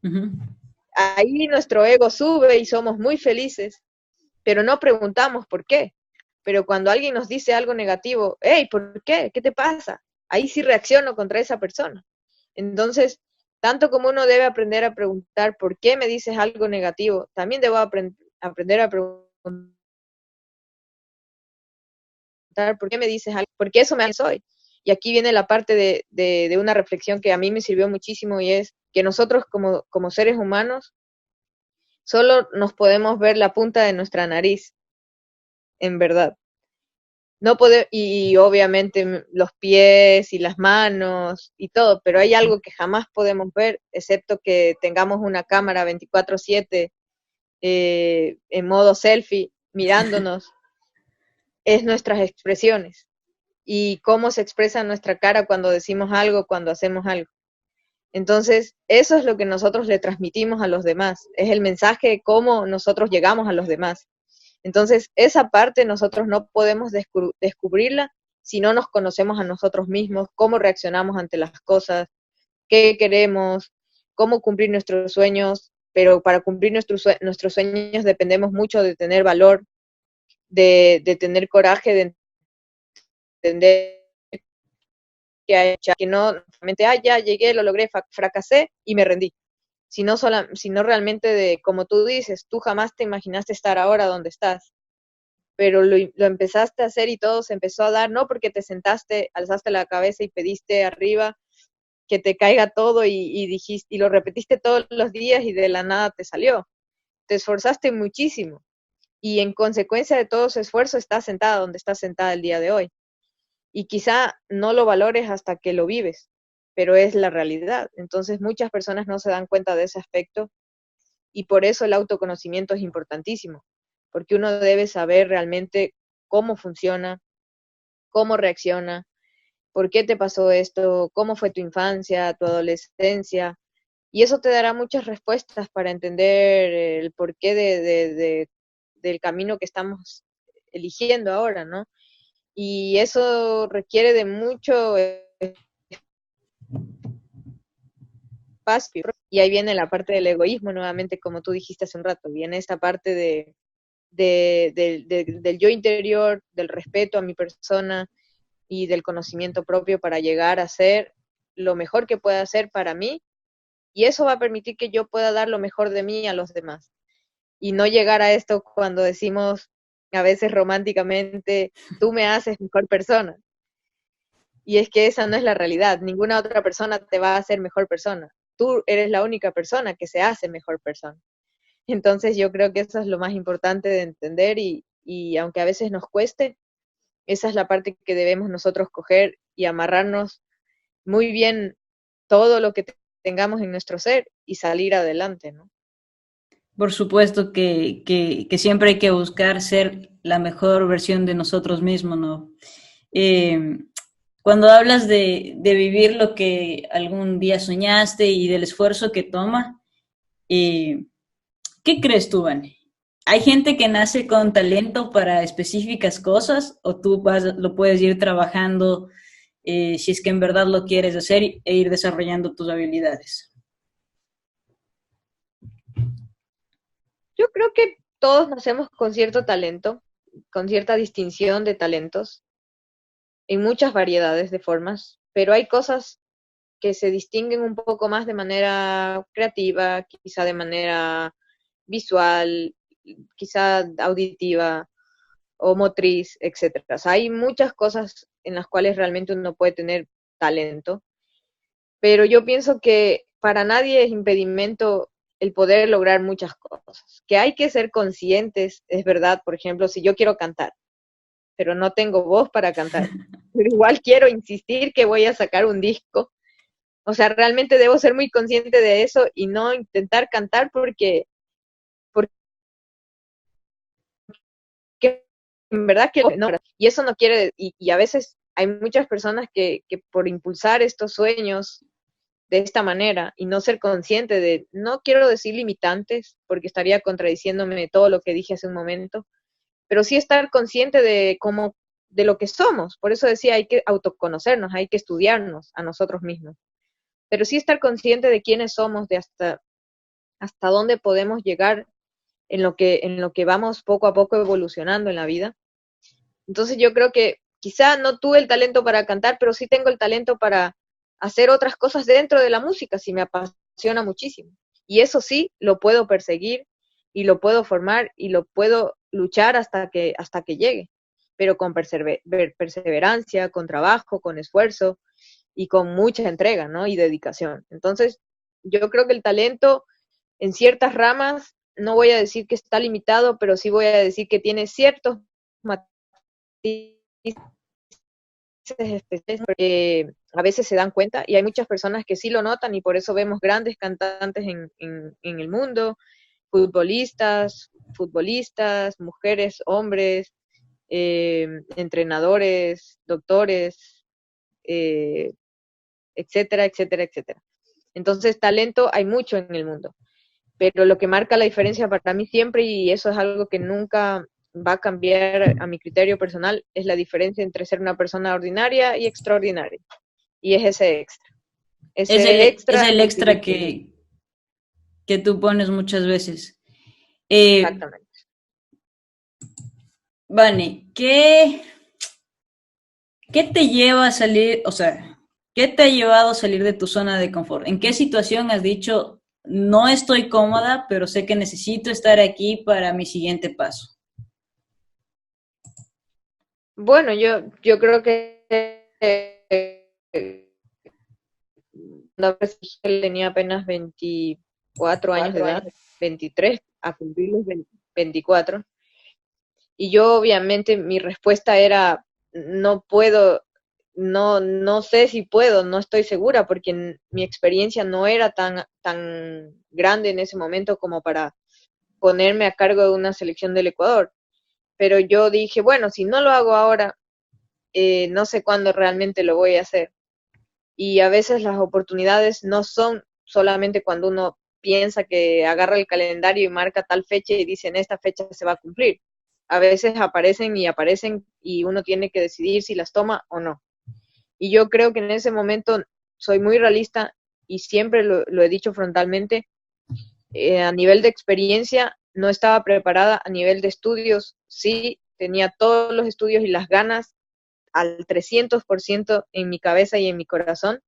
Uh-huh. Ahí nuestro ego sube y somos muy felices, pero no preguntamos por qué. Pero cuando alguien nos dice algo negativo, hey, ¿por qué? ¿Qué te pasa? Ahí sí reacciono contra esa persona. Entonces, tanto como uno debe aprender a preguntar por qué me dices algo negativo, también debo aprender a preguntar por qué me dices algo, porque eso me hace soy. Y aquí viene la parte de una reflexión que a mí me sirvió muchísimo y es que nosotros como seres humanos solo nos podemos ver la punta de nuestra nariz, en verdad. No puede, y obviamente los pies y las manos y todo, pero hay algo que jamás podemos ver, excepto que tengamos una cámara 24/7 en modo selfie mirándonos, es nuestras expresiones y cómo se expresa nuestra cara cuando decimos algo, cuando hacemos algo. Entonces, eso es lo que nosotros le transmitimos a los demás, es el mensaje de cómo nosotros llegamos a los demás. Entonces, esa parte nosotros no podemos descubrirla si no nos conocemos a nosotros mismos, cómo reaccionamos ante las cosas, qué queremos, cómo cumplir nuestros sueños, pero para cumplir nuestros sueños dependemos mucho de tener valor, de tener coraje, de entender que no solamente, ya llegué, lo logré, fracasé y me rendí, sino realmente de, como tú dices, tú jamás te imaginaste estar ahora donde estás, pero lo empezaste a hacer y todo se empezó a dar, no porque te sentaste, alzaste la cabeza y pediste arriba que te caiga todo y dijiste, y lo repetiste todos los días y de la nada te salió. Te esforzaste muchísimo y en consecuencia de todo ese esfuerzo estás sentada donde estás sentada el día de hoy. Y quizá no lo valores hasta que lo vives, pero es la realidad. Entonces muchas personas no se dan cuenta de ese aspecto y por eso el autoconocimiento es importantísimo, porque uno debe saber realmente cómo funciona, cómo reacciona, por qué te pasó esto, cómo fue tu infancia, tu adolescencia, y eso te dará muchas respuestas para entender el porqué del camino que estamos eligiendo ahora, ¿no? Y eso requiere de mucho espacio. Y ahí viene la parte del egoísmo, nuevamente, como tú dijiste hace un rato, viene esta parte del yo interior, del respeto a mi persona y del conocimiento propio para llegar a ser lo mejor que pueda hacer para mí, y eso va a permitir que yo pueda dar lo mejor de mí a los demás. Y no llegar a esto cuando decimos a veces románticamente, tú me haces mejor persona. Y es que esa no es la realidad. Ninguna otra persona te va a hacer mejor persona. Tú eres la única persona que se hace mejor persona. Entonces yo creo que eso es lo más importante de entender y aunque a veces nos cueste, esa es la parte que debemos nosotros coger y amarrarnos muy bien todo lo que tengamos en nuestro ser y salir adelante, ¿no? Por supuesto que siempre hay que buscar ser la mejor versión de nosotros mismos, ¿no? Eh, Cuando hablas de vivir lo que algún día soñaste y del esfuerzo que toma, eh, ¿qué crees tú, Vane? ¿Hay gente que nace con talento para específicas cosas o tú lo puedes ir trabajando si es que en verdad lo quieres hacer e ir desarrollando tus habilidades? Yo creo que todos nacemos con cierto talento, con cierta distinción de talentos, en muchas variedades de formas, pero hay cosas que se distinguen un poco más de manera creativa, quizá de manera visual, quizá auditiva o motriz, etcétera. O sea, hay muchas cosas en las cuales realmente uno puede tener talento, pero yo pienso que para nadie es impedimento el poder lograr muchas cosas, que hay que ser conscientes, es verdad, por ejemplo, si yo quiero cantar, pero no tengo voz para cantar, pero igual quiero insistir que voy a sacar un disco. O sea, realmente debo ser muy consciente de eso y no intentar cantar porque en verdad que no. Y eso no quiere, y a veces hay muchas personas que por impulsar estos sueños de esta manera y no ser consciente de, no quiero decir limitantes, porque estaría contradiciéndome todo lo que dije hace un momento, pero sí estar consciente de cómo, de lo que somos. Por eso decía, hay que autoconocernos, hay que estudiarnos a nosotros mismos. Pero sí estar consciente de quiénes somos, de hasta dónde podemos llegar en lo que vamos poco a poco evolucionando en la vida. Entonces yo creo que quizá no tuve el talento para cantar, pero sí tengo el talento para hacer otras cosas dentro de la música, si me apasiona muchísimo. Y eso sí, lo puedo perseguir y lo puedo formar y lo puedo luchar hasta que llegue, pero con perseverancia, con trabajo, con esfuerzo y con mucha entrega, ¿no? Y dedicación. Entonces, yo creo que el talento en ciertas ramas, no voy a decir que está limitado, pero sí voy a decir que tiene ciertos matices especiales porque a veces se dan cuenta y hay muchas personas que sí lo notan y por eso vemos grandes cantantes en el mundo, futbolistas, mujeres, hombres, entrenadores, doctores, eh, etcétera, etcétera, etcétera. Entonces, talento hay mucho en el mundo, pero lo que marca la diferencia para mí siempre, y eso es algo que nunca va a cambiar a mi criterio personal, es la diferencia entre ser una persona ordinaria y extraordinaria. Y es ese extra. Ese Es extra el es extra el que... que tú pones muchas veces. Eh, Exactamente. Vane, ¿qué te lleva a salir, o sea, qué te ha llevado a salir de tu zona de confort? ¿En qué situación has dicho, no estoy cómoda, pero sé que necesito estar aquí para mi siguiente paso? Bueno, yo creo que cuando tenía apenas 24 años de edad, 23 a cumplir los 24, y yo obviamente mi respuesta era, no puedo, no sé si puedo, no estoy segura, porque mi experiencia no era tan grande en ese momento como para ponerme a cargo de una selección del Ecuador. Pero yo dije, bueno, si no lo hago ahora, no sé cuándo realmente lo voy a hacer. Y a veces las oportunidades no son solamente cuando uno piensa que agarra el calendario y marca tal fecha y dice en esta fecha se va a cumplir. A veces aparecen y aparecen y uno tiene que decidir si las toma o no. Y yo creo que en ese momento soy muy realista y siempre lo he dicho frontalmente, a nivel de experiencia no estaba preparada, a nivel de estudios sí tenía todos los estudios y las ganas al 300% en mi cabeza y en mi corazón,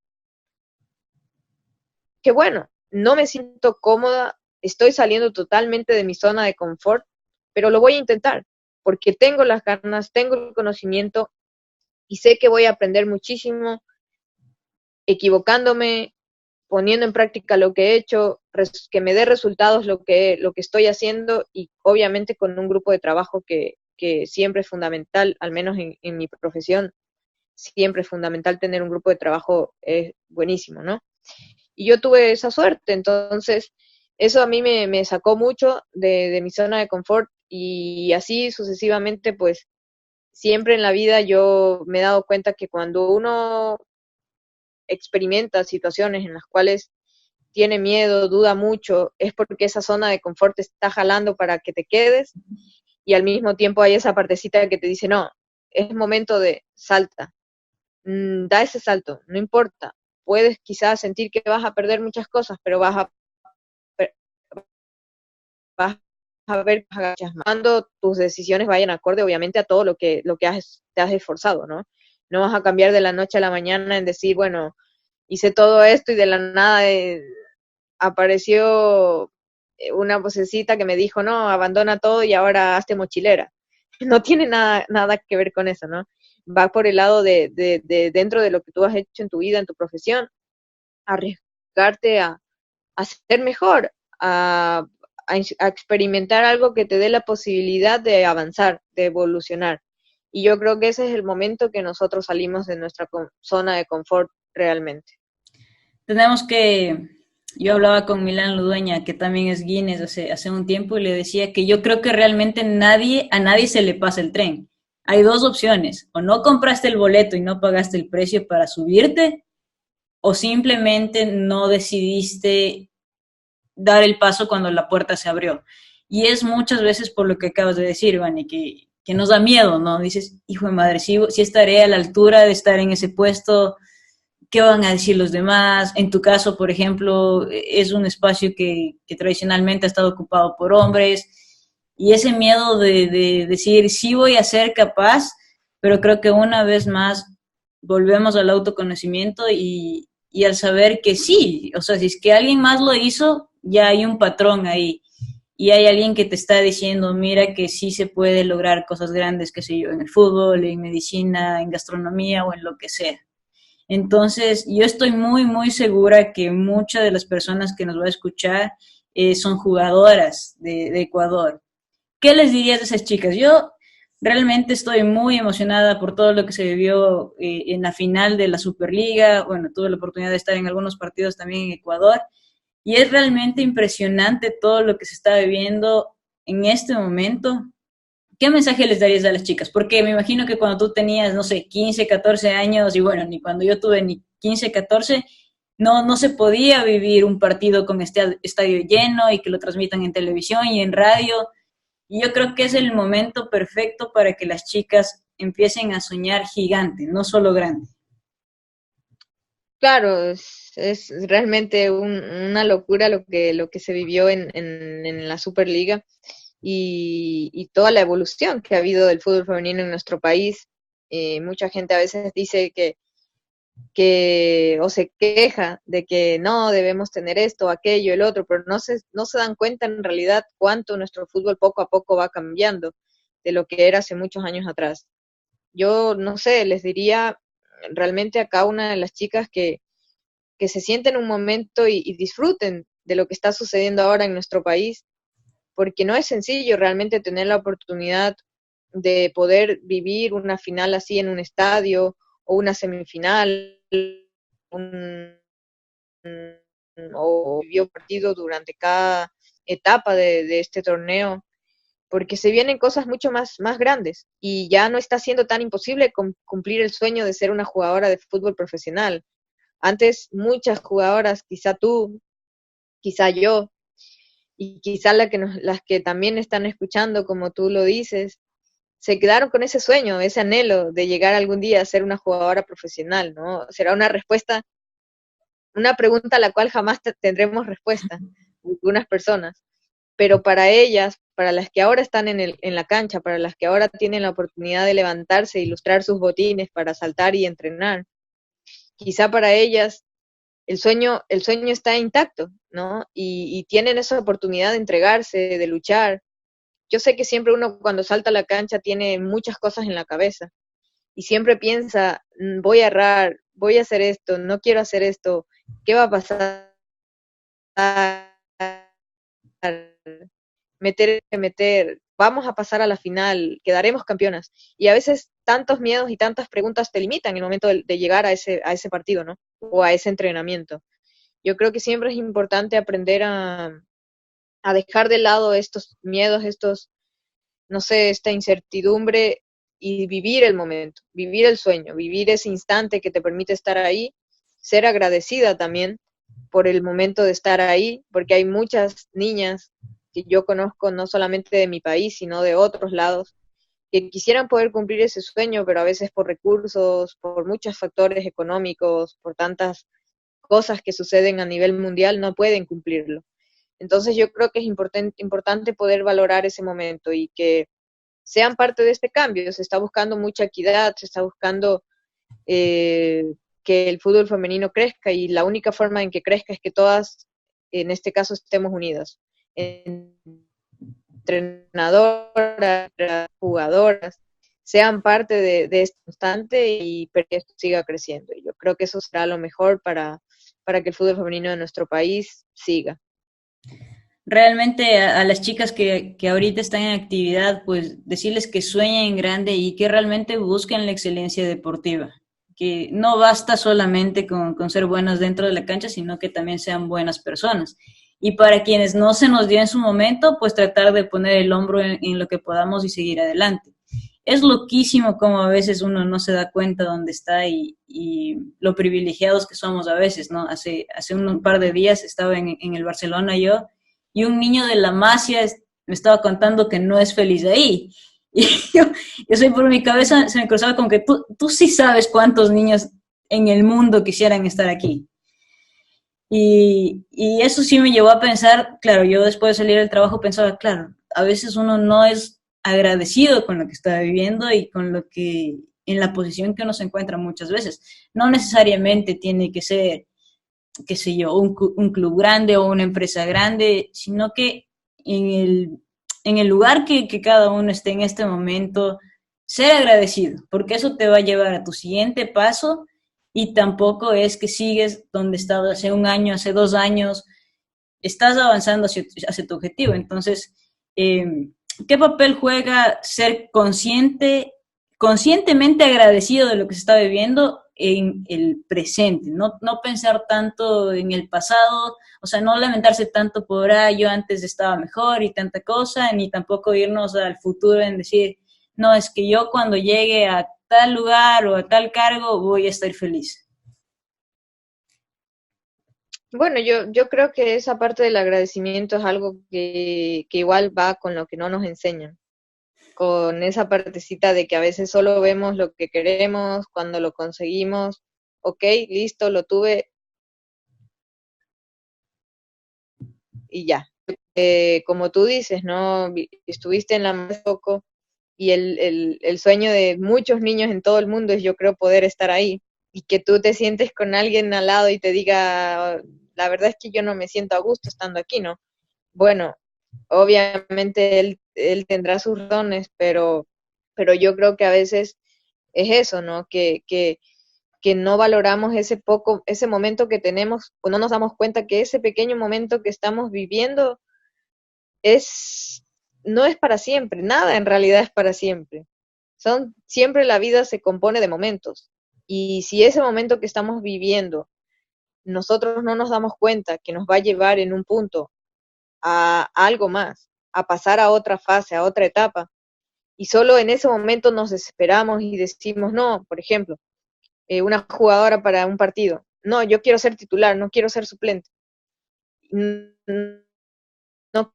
que bueno, no me siento cómoda, estoy saliendo totalmente de mi zona de confort, pero lo voy a intentar, porque tengo las ganas, tengo el conocimiento y sé que voy a aprender muchísimo equivocándome, poniendo en práctica lo que he hecho, que me dé resultados lo que estoy haciendo y obviamente con un grupo de trabajo que siempre es fundamental, al menos en mi profesión, siempre es fundamental tener un grupo de trabajo, es buenísimo, ¿no? Y yo tuve esa suerte, entonces eso a mí me sacó mucho de mi zona de confort y así sucesivamente, pues siempre en la vida yo me he dado cuenta que cuando uno experimenta situaciones en las cuales tiene miedo, duda mucho, es porque esa zona de confort te está jalando para que te quedes y al mismo tiempo hay esa partecita que te dice, no, es momento de salta, da ese salto, no importa, puedes quizás sentir que vas a perder muchas cosas, pero vas a ver cuando tus decisiones vayan acorde, obviamente, a todo lo que te has esforzado, ¿no? No vas a cambiar de la noche a la mañana en decir, bueno, hice todo esto y de la nada apareció una vocecita que me dijo, no, abandona todo y ahora hazte mochilera. No tiene nada que ver con eso, ¿no? Va por el lado de dentro de lo que tú has hecho en tu vida, en tu profesión, arriesgarte a ser mejor, a experimentar algo que te dé la posibilidad de avanzar, de evolucionar. Y yo creo que ese es el momento que nosotros salimos de nuestra zona de confort realmente. Tenemos que, yo hablaba con Milán Ludueña, que también es Guinness hace un tiempo, y le decía que yo creo que realmente a nadie se le pasa el tren. Hay dos opciones, o no compraste el boleto y no pagaste el precio para subirte, o simplemente no decidiste dar el paso cuando la puerta se abrió. Y es muchas veces por lo que acabas de decir, Vani, que nos da miedo, ¿no? Dices, hijo de madre, si estaré a la altura de estar en ese puesto, qué van a decir los demás. En tu caso, por ejemplo, es un espacio que tradicionalmente ha estado ocupado por hombres y ese miedo de decir, sí voy a ser capaz, pero creo que una vez más volvemos al autoconocimiento y al saber que sí, o sea, si es que alguien más lo hizo, ya hay un patrón ahí y hay alguien que te está diciendo, mira que sí se puede lograr cosas grandes, qué sé yo, en el fútbol, en medicina, en gastronomía o en lo que sea. Entonces, yo estoy muy, muy segura que muchas de las personas que nos va a escuchar son jugadoras de Ecuador. ¿Qué les dirías a esas chicas? Yo realmente estoy muy emocionada por todo lo que se vivió en la final de la Superliga. Bueno, tuve la oportunidad de estar en algunos partidos también en Ecuador y es realmente impresionante todo lo que se está viviendo en este momento. ¿Qué mensaje les darías a las chicas? Porque me imagino que cuando tú tenías, no sé, 15, 14 años, y bueno, ni cuando yo tuve ni 15, 14, no se podía vivir un partido con este estadio lleno y que lo transmitan en televisión y en radio. Y yo creo que es el momento perfecto para que las chicas empiecen a soñar gigante, no solo grande. Claro, es realmente una locura lo que se vivió en la Superliga y toda la evolución que ha habido del fútbol femenino en nuestro país. Mucha gente a veces dice que o se queja de que no debemos tener esto, aquello, el otro, pero no se dan cuenta en realidad cuánto nuestro fútbol poco a poco va cambiando de lo que era hace muchos años atrás. Yo no sé, les diría realmente a cada una de las chicas que se sienten un momento y disfruten de lo que está sucediendo ahora en nuestro país, porque no es sencillo realmente tener la oportunidad de poder vivir una final así en un estadio o una semifinal, un, o vivió partido durante cada etapa de este torneo, porque se vienen cosas mucho más grandes y ya no está siendo tan imposible cumplir el sueño de ser una jugadora de fútbol profesional. Antes muchas jugadoras, quizá tú, quizá yo, y quizá las que también están escuchando, como tú lo dices, se quedaron con ese sueño, ese anhelo de llegar algún día a ser una jugadora profesional, ¿no? Será una respuesta, una pregunta a la cual jamás tendremos respuesta, algunas personas, pero para ellas, para las que ahora están en la cancha, para las que ahora tienen la oportunidad de levantarse, ilustrar sus botines para saltar y entrenar, quizá para ellas el sueño está intacto, ¿no? Y tienen esa oportunidad de entregarse, de luchar. Yo sé que siempre uno cuando salta a la cancha tiene muchas cosas en la cabeza y siempre piensa, voy a errar, voy a hacer esto, no quiero hacer esto, ¿qué va a pasar? Meter, vamos a pasar a la final, quedaremos campeonas. Y a veces tantos miedos y tantas preguntas te limitan en el momento de llegar a ese partido, ¿no? O a ese entrenamiento. Yo creo que siempre es importante aprender a dejar de lado estos miedos, no sé, esta incertidumbre y vivir el momento, vivir el sueño, vivir ese instante que te permite estar ahí, ser agradecida también por el momento de estar ahí, porque hay muchas niñas que yo conozco no solamente de mi país, sino de otros lados, que quisieran poder cumplir ese sueño, pero a veces por recursos, por muchos factores económicos, por tantas cosas que suceden a nivel mundial, no pueden cumplirlo. Entonces yo creo que es importante poder valorar ese momento y que sean parte de este cambio. Se está buscando mucha equidad, se está buscando eh, que el fútbol femenino crezca y la única forma en que crezca es que todas, en este caso, estemos unidas. Entrenadoras, jugadoras, sean parte de este constante y que esto siga creciendo. Y yo creo que eso será lo mejor para que el fútbol femenino de nuestro país siga. Realmente a las chicas que ahorita están en actividad, pues decirles que sueñen en grande y que realmente busquen la excelencia deportiva, que no basta solamente con ser buenas dentro de la cancha, sino que también sean buenas personas. Y para quienes no se nos dio en su momento, pues tratar de poner el hombro en lo que podamos y seguir adelante. Es loquísimo como a veces uno no se da cuenta dónde está y lo privilegiados que somos a veces, ¿no? Hace un par de días estaba en el Barcelona yo y un niño de la Masia me estaba contando que no es feliz ahí. Y yo soy por mi cabeza, se me cruzaba con que tú sí sabes cuántos niños en el mundo quisieran estar aquí. Y eso sí me llevó a pensar, claro, yo después de salir del trabajo pensaba, claro, a veces uno no es agradecido con lo que está viviendo y con lo que, en la posición que uno se encuentra muchas veces. No necesariamente tiene que ser, qué sé yo, un club grande o una empresa grande, sino que en el lugar que cada uno esté en este momento, ser agradecido, porque eso te va a llevar a tu siguiente paso y tampoco es que sigues donde estabas hace un año, hace 2 años, estás avanzando hacia tu objetivo. Entonces, eh, ¿qué papel juega ser conscientemente agradecido de lo que se está viviendo en el presente? No pensar tanto en el pasado, o sea, no lamentarse tanto por, yo antes estaba mejor y tanta cosa, ni tampoco irnos al futuro en decir, no, es que yo cuando llegue a tal lugar o a tal cargo voy a estar feliz. Bueno, yo creo que esa parte del agradecimiento es algo que igual va con lo que no nos enseñan, con esa partecita de que a veces solo vemos lo que queremos cuando lo conseguimos, ok, listo, lo tuve y ya. Como tú dices, ¿no? Estuviste en la más poco y el sueño de muchos niños en todo el mundo es yo creo poder estar ahí y que tú te sientes con alguien al lado y te diga, la verdad es que yo no me siento a gusto estando aquí, ¿no? Bueno, obviamente él tendrá sus razones, pero yo creo que a veces es eso, ¿no? Que no valoramos ese momento que tenemos, o no nos damos cuenta que ese pequeño momento que estamos viviendo es, no es para siempre, nada en realidad es para siempre. Siempre la vida se compone de momentos. Y si ese momento que estamos viviendo, nosotros no nos damos cuenta que nos va a llevar en un punto a algo más, a pasar a otra fase, a otra etapa. Y solo en ese momento nos desesperamos y decimos, no, por ejemplo, una jugadora para un partido, no, yo quiero ser titular, no quiero ser suplente. No no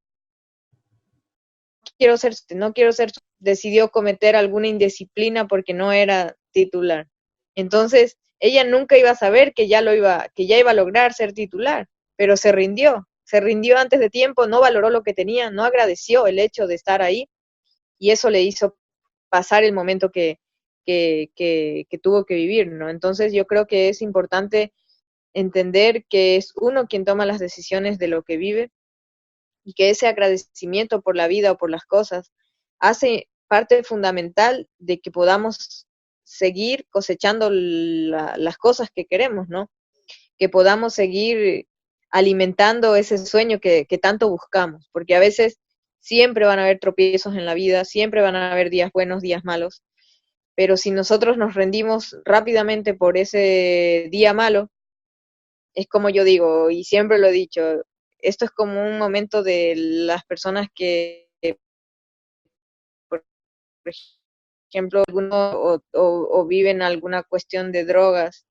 quiero ser, decidió cometer alguna indisciplina porque no era titular. Entonces, ella nunca iba a saber que que ya iba a lograr ser titular, pero se rindió antes de tiempo, no valoró lo que tenía, no agradeció el hecho de estar ahí, y eso le hizo pasar el momento que tuvo que vivir, ¿no? Entonces, yo creo que es importante entender que es uno quien toma las decisiones de lo que vive, y que ese agradecimiento por la vida o por las cosas hace parte fundamental de que podamos seguir cosechando las cosas que queremos, ¿no? Que podamos seguir alimentando ese sueño que tanto buscamos, porque a veces siempre van a haber tropiezos en la vida, siempre van a haber días buenos, días malos, pero si nosotros nos rendimos rápidamente por ese día malo, es como yo digo, y siempre lo he dicho, esto es como un momento de las personas que, por ejemplo, algunos o viven alguna cuestión de drogas,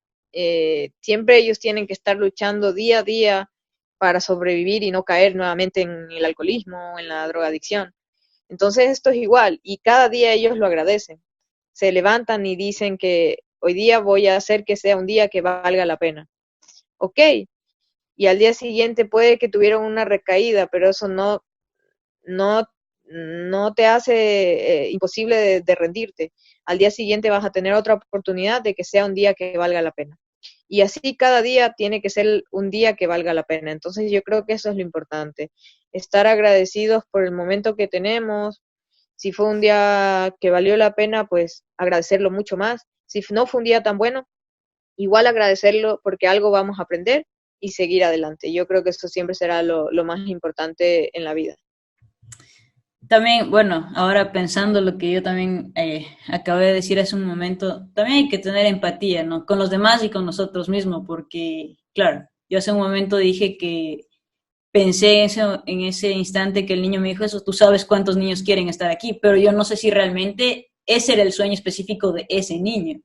siempre ellos tienen que estar luchando día a día para sobrevivir y no caer nuevamente en el alcoholismo, en la drogadicción. Entonces esto es igual, y cada día ellos lo agradecen. Se levantan y dicen que hoy día voy a hacer que sea un día que valga la pena. Ok, y al día siguiente puede que tuvieron una recaída, pero eso no, no te hace imposible de rendirte. Al día siguiente vas a tener otra oportunidad de que sea un día que valga la pena. Y así cada día tiene que ser un día que valga la pena. Entonces yo creo que eso es lo importante, estar agradecidos por el momento que tenemos. Si fue un día que valió la pena, pues agradecerlo mucho más. Si no fue un día tan bueno, igual agradecerlo porque algo vamos a aprender y seguir adelante. Yo creo que eso siempre será lo más importante en la vida. También, bueno, ahora pensando lo que yo también acabé de decir hace un momento, también hay que tener empatía, ¿no? Con los demás y con nosotros mismos, porque, claro, yo hace un momento dije que pensé en ese instante que el niño me dijo eso, tú sabes cuántos niños quieren estar aquí, pero yo no sé si realmente ese era el sueño específico de ese niño,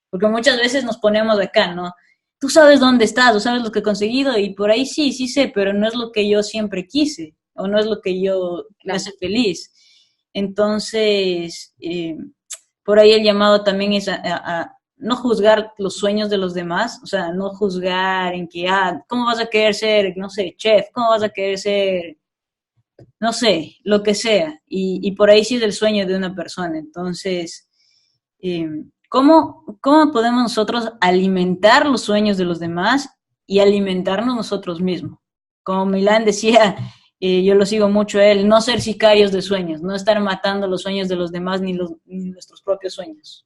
porque muchas veces nos ponemos acá, ¿no? Tú sabes dónde estás, tú sabes lo que he conseguido y por ahí sí, sí sé, pero no es lo que yo siempre quise o no es lo que yo me Claro. hace feliz. Entonces, por ahí el llamado también es a no juzgar los sueños de los demás, o sea, no juzgar en que, ¿cómo vas a querer ser, no sé, chef? ¿Cómo vas a querer ser, no sé, lo que sea? Y por ahí sí es el sueño de una persona. Entonces, eh, ¿cómo podemos nosotros alimentar los sueños de los demás y alimentarnos nosotros mismos? Como Milán decía, yo lo sigo mucho a él, no ser sicarios de sueños, no estar matando los sueños de los demás ni nuestros propios sueños.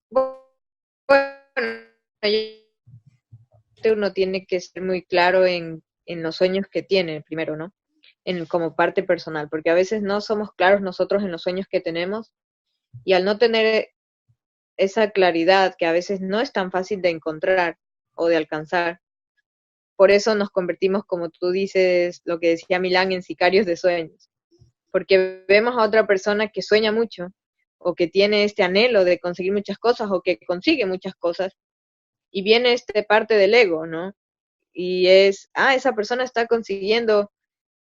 Bueno, uno tiene que ser muy claro en los sueños que tiene primero, ¿no? Como parte personal, porque a veces no somos claros nosotros en los sueños que tenemos, y al no tener esa claridad que a veces no es tan fácil de encontrar o de alcanzar, por eso nos convertimos, como tú dices, lo que decía Milán, en sicarios de sueños, porque vemos a otra persona que sueña mucho o que tiene este anhelo de conseguir muchas cosas o que consigue muchas cosas, y viene este parte del ego, ¿no? Y es, esa persona está consiguiendo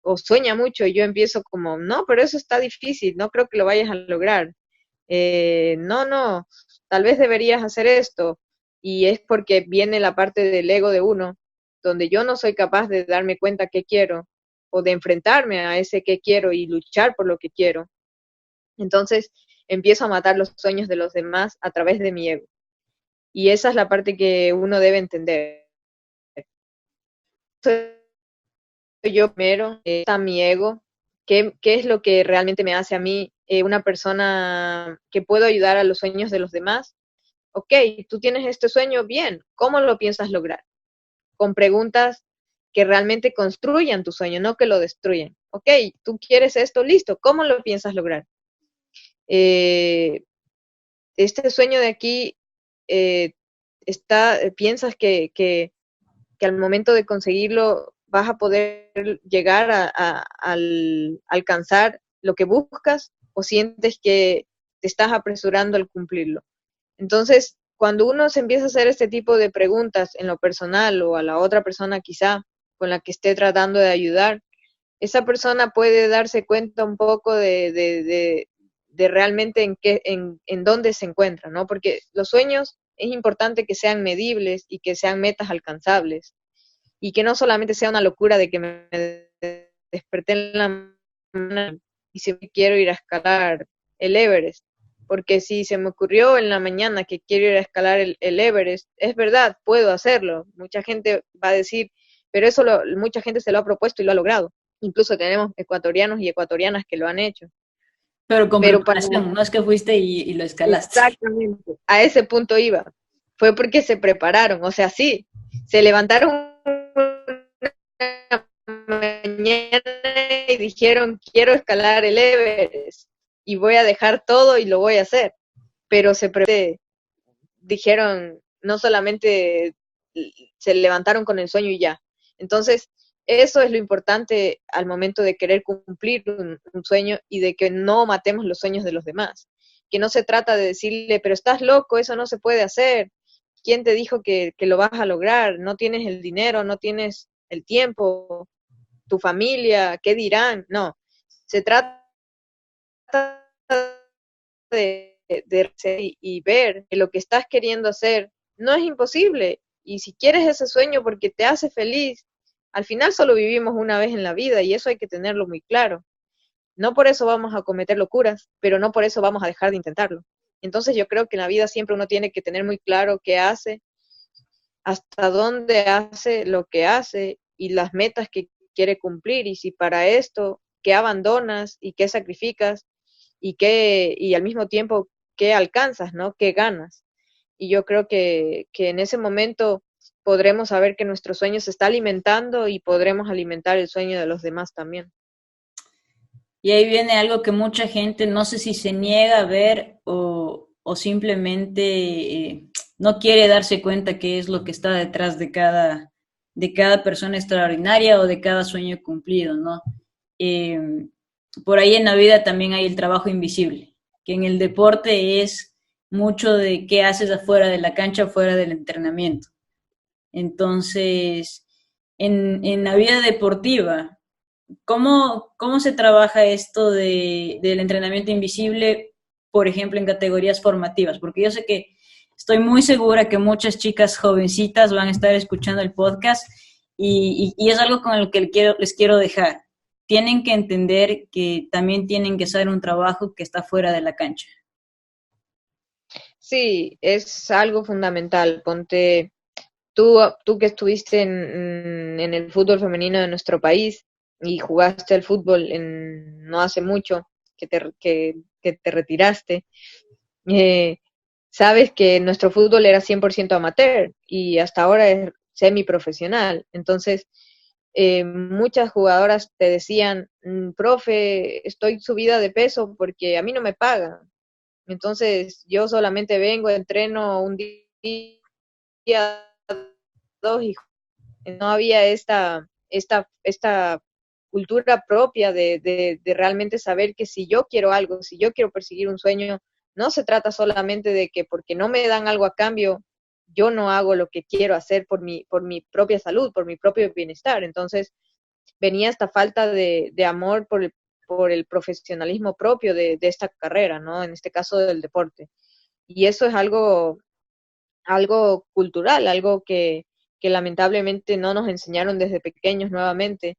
o sueña mucho, y yo empiezo como, no, pero eso está difícil, no creo que lo vayas a lograr. No, tal vez deberías hacer esto, y es porque viene la parte del ego de uno, donde yo no soy capaz de darme cuenta qué quiero, o de enfrentarme a ese qué quiero y luchar por lo que quiero. Entonces empiezo a matar los sueños de los demás a través de mi ego. Y esa es la parte que uno debe entender. Soy yo primero, está mi ego, qué es lo que realmente me hace a mí una persona que puedo ayudar a los sueños de los demás. Ok, tú tienes este sueño, bien, ¿cómo lo piensas lograr? Con preguntas que realmente construyan tu sueño, no que lo destruyan. Ok, tú quieres esto, listo, ¿cómo lo piensas lograr? Eh, este sueño de aquí, piensas que al momento de conseguirlo vas a poder llegar alcanzar lo que buscas o sientes que te estás apresurando al cumplirlo. Entonces, cuando uno se empieza a hacer este tipo de preguntas en lo personal o a la otra persona quizá con la que esté tratando de ayudar, esa persona puede darse cuenta un poco de realmente en dónde se encuentra, ¿no? Porque los sueños es importante que sean medibles y que sean metas alcanzables y que no solamente sea una locura de que me desperté en la mañana y si quiero ir a escalar el Everest, porque si se me ocurrió en la mañana que quiero ir a escalar el Everest, es verdad, puedo hacerlo. Mucha gente va a decir, pero mucha gente se lo ha propuesto y lo ha logrado. Incluso tenemos ecuatorianos y ecuatorianas que lo han hecho. Pero con Pero para preparación, no es que fuiste y lo escalaste. exactamente, a ese punto iba. Fue porque se prepararon, o sea, sí, se levantaron una mañana y dijeron, quiero escalar el Everest y voy a dejar todo y lo voy a hacer. Pero dijeron, no solamente se levantaron con el sueño y ya. Entonces, eso es lo importante al momento de querer cumplir un sueño y de que no matemos los sueños de los demás. Que no se trata de decirle, pero estás loco, eso no se puede hacer. ¿Quién te dijo que lo vas a lograr? No tienes el dinero, no tienes el tiempo, tu familia, ¿qué dirán? No, se trata y ver que lo que estás queriendo hacer no es imposible. Y si quieres ese sueño porque te hace feliz, al final solo vivimos una vez en la vida y eso hay que tenerlo muy claro. No por eso vamos a cometer locuras, pero no por eso vamos a dejar de intentarlo. Entonces yo creo que en la vida siempre uno tiene que tener muy claro qué hace, hasta dónde hace lo que hace y las metas que quiere cumplir y si para esto, qué abandonas y qué sacrificas y al mismo tiempo qué alcanzas, ¿no? Qué ganas. Y yo creo que en ese momento podremos saber que nuestro sueño se está alimentando y podremos alimentar el sueño de los demás también. Y ahí viene algo que mucha gente no sé si se niega a ver o simplemente no quiere darse cuenta qué es lo que está detrás de cada persona extraordinaria o de cada sueño cumplido, ¿no? Eh, por ahí en la vida también hay el trabajo invisible, que en el deporte es mucho de qué haces afuera de la cancha, afuera del entrenamiento. Entonces, en la vida deportiva, ¿cómo se trabaja esto del entrenamiento invisible, por ejemplo, en categorías formativas? Porque yo sé que estoy muy segura que muchas chicas jovencitas van a estar escuchando el podcast y es algo con el que les quiero dejar. Tienen que entender que también tienen que hacer un trabajo que está fuera de la cancha. Sí, es algo fundamental. Ponte, tú que estuviste en el fútbol femenino de nuestro país y jugaste al fútbol no hace mucho que te retiraste, eh, sabes que nuestro fútbol era 100% amateur y hasta ahora es semiprofesional. Entonces, muchas jugadoras te decían, profe, estoy subida de peso porque a mí no me pagan. Entonces, yo solamente vengo, entreno un día, dos y no había esta cultura propia de realmente saber que si yo quiero algo, si yo quiero perseguir un sueño, no se trata solamente de que porque no me dan algo a cambio, yo no hago lo que quiero hacer por mi propia salud, por mi propio bienestar. Entonces venía esta falta de amor por el profesionalismo propio de esta carrera, ¿no? En este caso del deporte. Y eso es algo cultural, algo que lamentablemente no nos enseñaron desde pequeños nuevamente,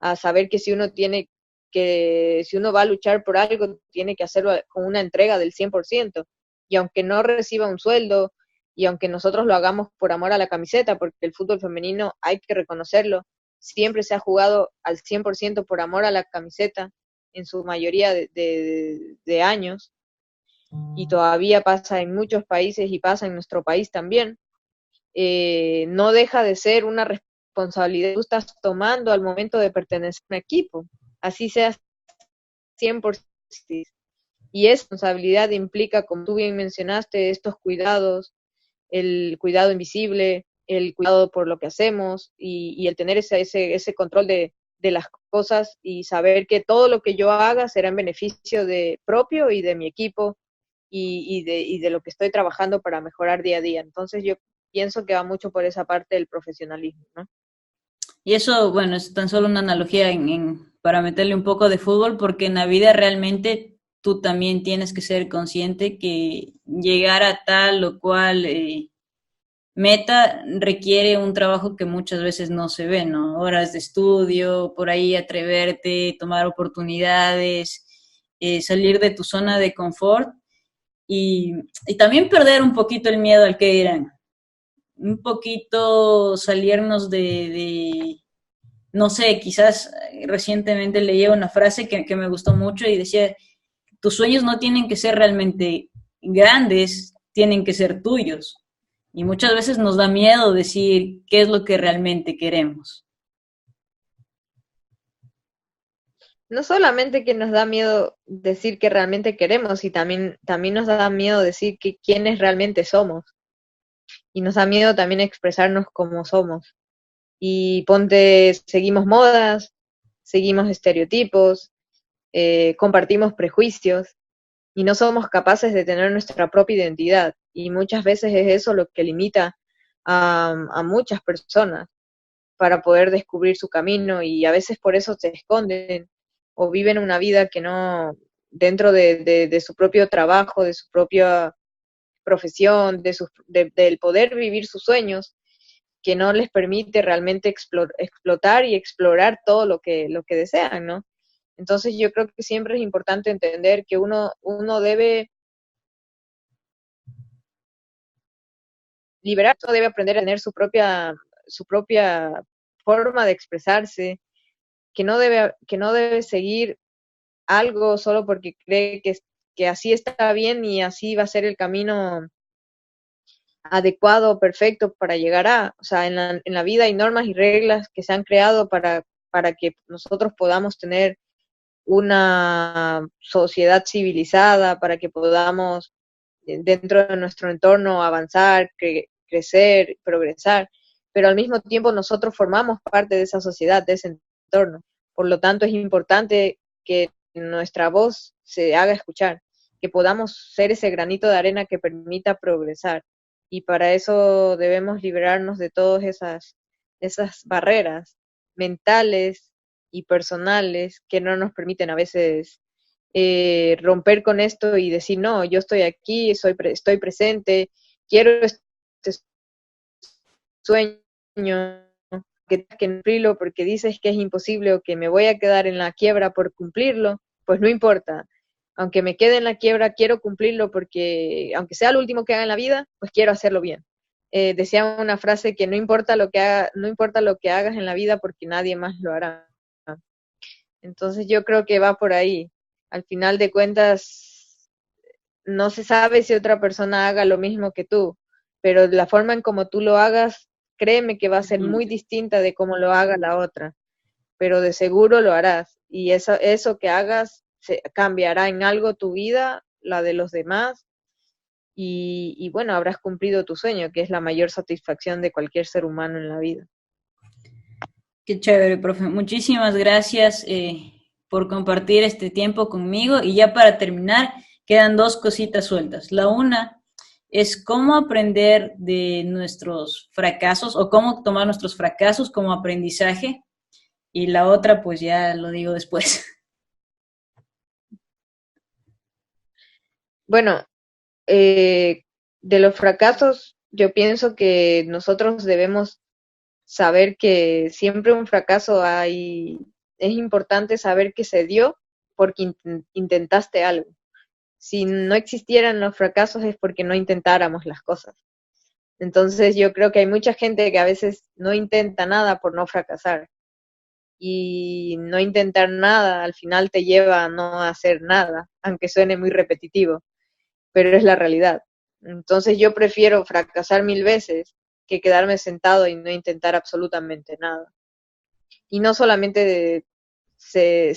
a saber que si uno va a luchar por algo, tiene que hacerlo con una entrega del 100%, y aunque no reciba un sueldo, y aunque nosotros lo hagamos por amor a la camiseta, porque el fútbol femenino hay que reconocerlo, siempre se ha jugado al 100% por amor a la camiseta, en su mayoría de años, y todavía pasa en muchos países y pasa en nuestro país también, no deja de ser una responsabilidad que tú estás tomando al momento de pertenecer a un equipo, así sea 100%. Y esa responsabilidad implica, como tú bien mencionaste, estos cuidados, el cuidado invisible, el cuidado por lo que hacemos y el tener ese control de las cosas y saber que todo lo que yo haga será en beneficio de propio y de mi equipo y de lo que estoy trabajando para mejorar día a día. Entonces yo pienso que va mucho por esa parte del profesionalismo, ¿no? Y eso, bueno, es tan solo una analogía para meterle un poco de fútbol, porque en la vida realmente tú también tienes que ser consciente que llegar a tal o cual meta requiere un trabajo que muchas veces no se ve, ¿no? Horas de estudio, por ahí atreverte, tomar oportunidades, salir de tu zona de confort y también perder un poquito el miedo al que dirán. Un poquito salirnos no sé, quizás recientemente leí una frase que me gustó mucho y decía, tus sueños no tienen que ser realmente grandes, tienen que ser tuyos. Y muchas veces nos da miedo decir qué es lo que realmente queremos. No solamente que nos da miedo decir que realmente queremos, y también nos da miedo decir que quiénes realmente somos. Y nos da miedo también expresarnos como somos. Y ponte, seguimos modas, seguimos estereotipos, compartimos prejuicios y no somos capaces de tener nuestra propia identidad. Y muchas veces es eso lo que limita a muchas personas para poder descubrir su camino y a veces por eso se esconden o viven una vida que no, dentro de su propio trabajo, de su propia profesión, del poder vivir sus sueños, que no les permite realmente explotar y explorar todo lo que desean, ¿no? Entonces yo creo que siempre es importante entender que uno debe liberar, debe aprender a tener su propia forma de expresarse, que no debe seguir algo solo porque cree que así está bien y así va a ser el camino adecuado, perfecto para llegar a, o sea, en la vida hay normas y reglas que se han creado para que nosotros podamos tener una sociedad civilizada, para que podamos dentro de nuestro entorno avanzar, crecer, progresar, pero al mismo tiempo nosotros formamos parte de esa sociedad, de ese entorno. Por lo tanto, es importante que nuestra voz se haga escuchar, que podamos ser ese granito de arena que permita progresar. Y para eso debemos liberarnos de todas esas barreras mentales y personales que no nos permiten a veces romper con esto y decir, no, yo estoy aquí, estoy presente, quiero este sueño, que cumplirlo porque dices que es imposible o que me voy a quedar en la quiebra por cumplirlo, pues no importa. Aunque me quede en la quiebra, quiero cumplirlo porque, aunque sea lo último que haga en la vida, pues quiero hacerlo bien. Decía una frase que no importa no importa lo que hagas en la vida porque nadie más lo hará. Entonces yo creo que va por ahí. Al final de cuentas, no se sabe si otra persona haga lo mismo que tú, pero la forma en como tú lo hagas, créeme que va a ser muy distinta de cómo lo haga la otra, pero de seguro lo harás. Y eso que hagas cambiará en algo tu vida, la de los demás, y bueno, habrás cumplido tu sueño, que es la mayor satisfacción de cualquier ser humano en la vida. Qué chévere, profe. Muchísimas gracias por compartir este tiempo conmigo. Y ya para terminar, quedan dos cositas sueltas. La una es cómo aprender de nuestros fracasos o cómo tomar nuestros fracasos como aprendizaje. Y la otra, pues ya lo digo después. Bueno, de los fracasos, yo pienso que nosotros debemos saber que siempre un fracaso hay, es importante saber que se dio porque intentaste algo. Si no existieran los fracasos es porque no intentáramos las cosas. Entonces yo creo que hay mucha gente que a veces no intenta nada por no fracasar. Y no intentar nada al final te lleva a no hacer nada, aunque suene muy repetitivo, pero es la realidad. Entonces yo prefiero fracasar 1000 veces que quedarme sentado y no intentar absolutamente nada. Y no solamente se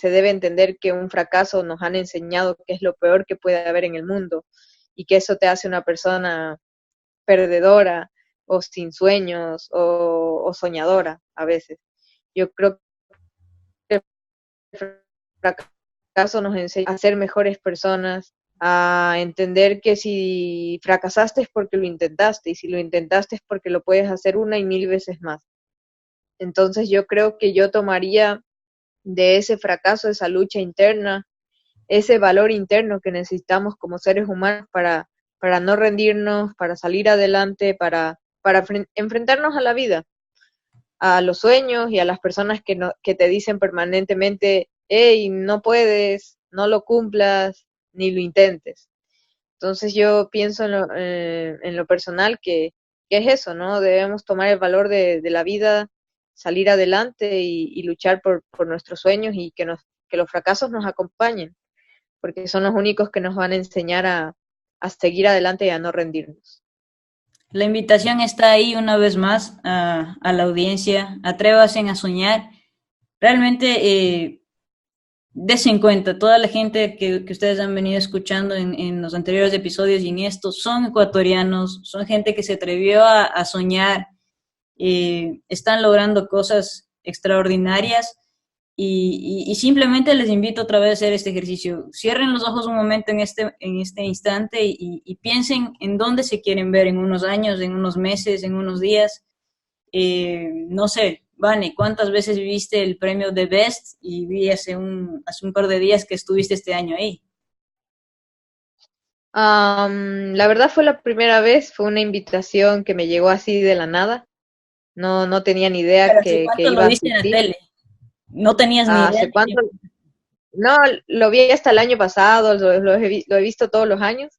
debe entender que un fracaso nos han enseñado que es lo peor que puede haber en el mundo y que eso te hace una persona perdedora o sin sueños o soñadora a veces. Yo creo que el fracaso nos enseña a ser mejores personas, a entender que si fracasaste es porque lo intentaste y si lo intentaste es porque lo puedes hacer una y mil veces más. Entonces yo creo que yo tomaría de ese fracaso, esa lucha interna, ese valor interno que necesitamos como seres humanos para no rendirnos, para salir adelante, para enfrentarnos a la vida, a los sueños y a las personas que, no, que te dicen permanentemente, hey, no puedes, no lo cumplas, ni lo intentes. Entonces yo pienso en lo personal que es eso, ¿no? Debemos tomar el valor de la vida, salir adelante y luchar por nuestros sueños y que los fracasos nos acompañen, porque son los únicos que nos van a enseñar a seguir adelante y a no rendirnos. La invitación está ahí una vez más a la audiencia. Atrévanse a soñar. Realmente, des en cuenta, toda la gente que ustedes han venido escuchando en los anteriores episodios y en estos son ecuatorianos, son gente que se atrevió a soñar, están logrando cosas extraordinarias y simplemente les invito otra vez a hacer este ejercicio. Cierren los ojos un momento en este instante y piensen en dónde se quieren ver en unos años, en unos meses, en unos días. No sé, Vane, ¿cuántas veces viste el premio de Best? Y vi hace un par de días que estuviste este año ahí. La verdad fue la primera vez, fue una invitación que me llegó así de la nada. No, no tenía ni idea Pero ¿hace que cuánto lo iba a viste en la asistir. tele? No tenías ni idea. ¿Hace cuánto? No, lo vi hasta el año pasado, lo he visto todos los años.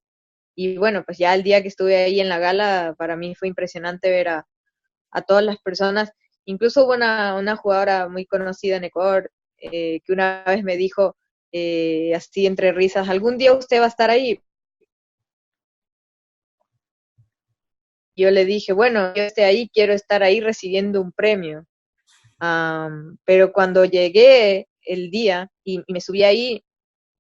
Y bueno, pues ya el día que estuve ahí en la gala, para mí fue impresionante ver a todas las personas. Incluso hubo una jugadora muy conocida en Ecuador que una vez me dijo, así entre risas, algún día usted va a estar ahí. Yo le dije, bueno, yo esté ahí, quiero estar ahí recibiendo un premio. Pero cuando llegué el día y me subí ahí,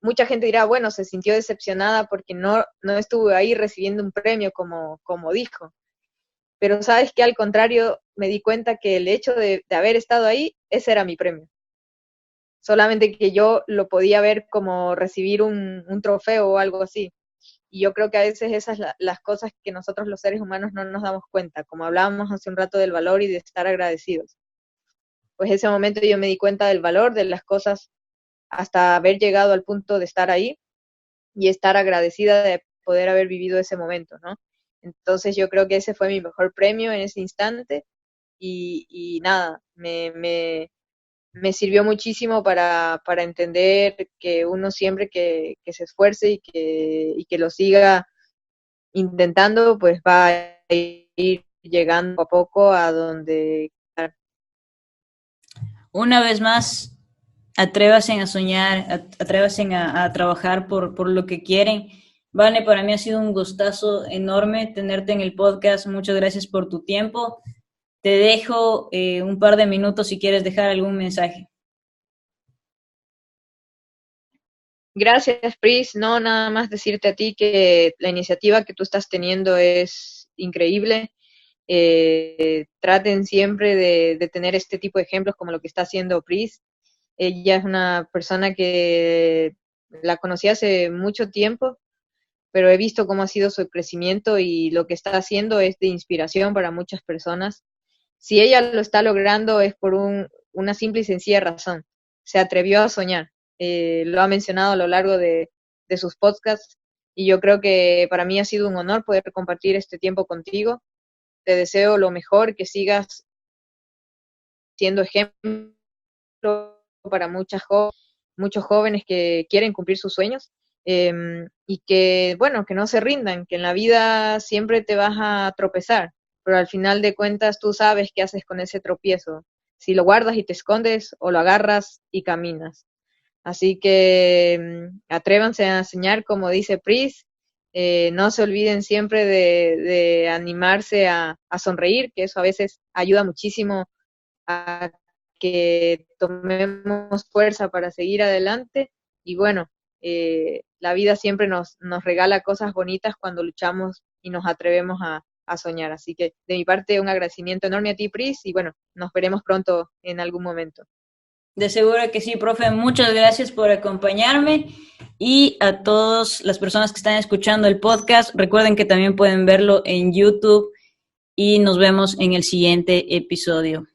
mucha gente dirá, bueno, se sintió decepcionada porque no estuve ahí recibiendo un premio como dijo. Pero sabes que al contrario, me di cuenta que el hecho de haber estado ahí, ese era mi premio. Solamente que yo lo podía ver como recibir un trofeo o algo así. Y yo creo que a veces esas las cosas que nosotros los seres humanos no nos damos cuenta, como hablábamos hace un rato del valor y de estar agradecidos. Pues ese momento yo me di cuenta del valor de las cosas hasta haber llegado al punto de estar ahí y estar agradecida de poder haber vivido ese momento, ¿no? Entonces yo creo que ese fue mi mejor premio en ese instante y nada, me sirvió muchísimo para entender que uno siempre que se esfuerce y que lo siga intentando, pues va a ir llegando a poco a donde... Una vez más, atrévanse a soñar, atrévanse a trabajar por lo que quieren. Vane, para mí ha sido un gustazo enorme tenerte en el podcast. Muchas gracias por tu tiempo. Te dejo un par de minutos si quieres dejar algún mensaje. Gracias, Pris. No, nada más decirte a ti que la iniciativa que tú estás teniendo es increíble. Traten siempre de tener este tipo de ejemplos como lo que está haciendo Pris. Ella es una persona que la conocí hace mucho tiempo, pero he visto cómo ha sido su crecimiento y lo que está haciendo es de inspiración para muchas personas. Si ella lo está logrando es por una simple y sencilla razón. Se atrevió a soñar. Lo ha mencionado a lo largo de sus podcasts y yo creo que para mí ha sido un honor poder compartir este tiempo contigo. Te deseo lo mejor, que sigas siendo ejemplo para muchos jóvenes que quieren cumplir sus sueños y que, bueno, que no se rindan, que en la vida siempre te vas a tropezar, pero al final de cuentas tú sabes qué haces con ese tropiezo, si lo guardas y te escondes o lo agarras y caminas. Así que atrévanse a enseñar, como dice Pris, no se olviden siempre de animarse a sonreír, que eso a veces ayuda muchísimo a que tomemos fuerza para seguir adelante y bueno, la vida siempre nos regala cosas bonitas cuando luchamos y nos atrevemos a soñar. Así que de mi parte un agradecimiento enorme a ti, Pris, y bueno, nos veremos pronto en algún momento. De seguro que sí, profe. Muchas gracias por acompañarme y a todas las personas que están escuchando el podcast. Recuerden que también pueden verlo en YouTube y nos vemos en el siguiente episodio.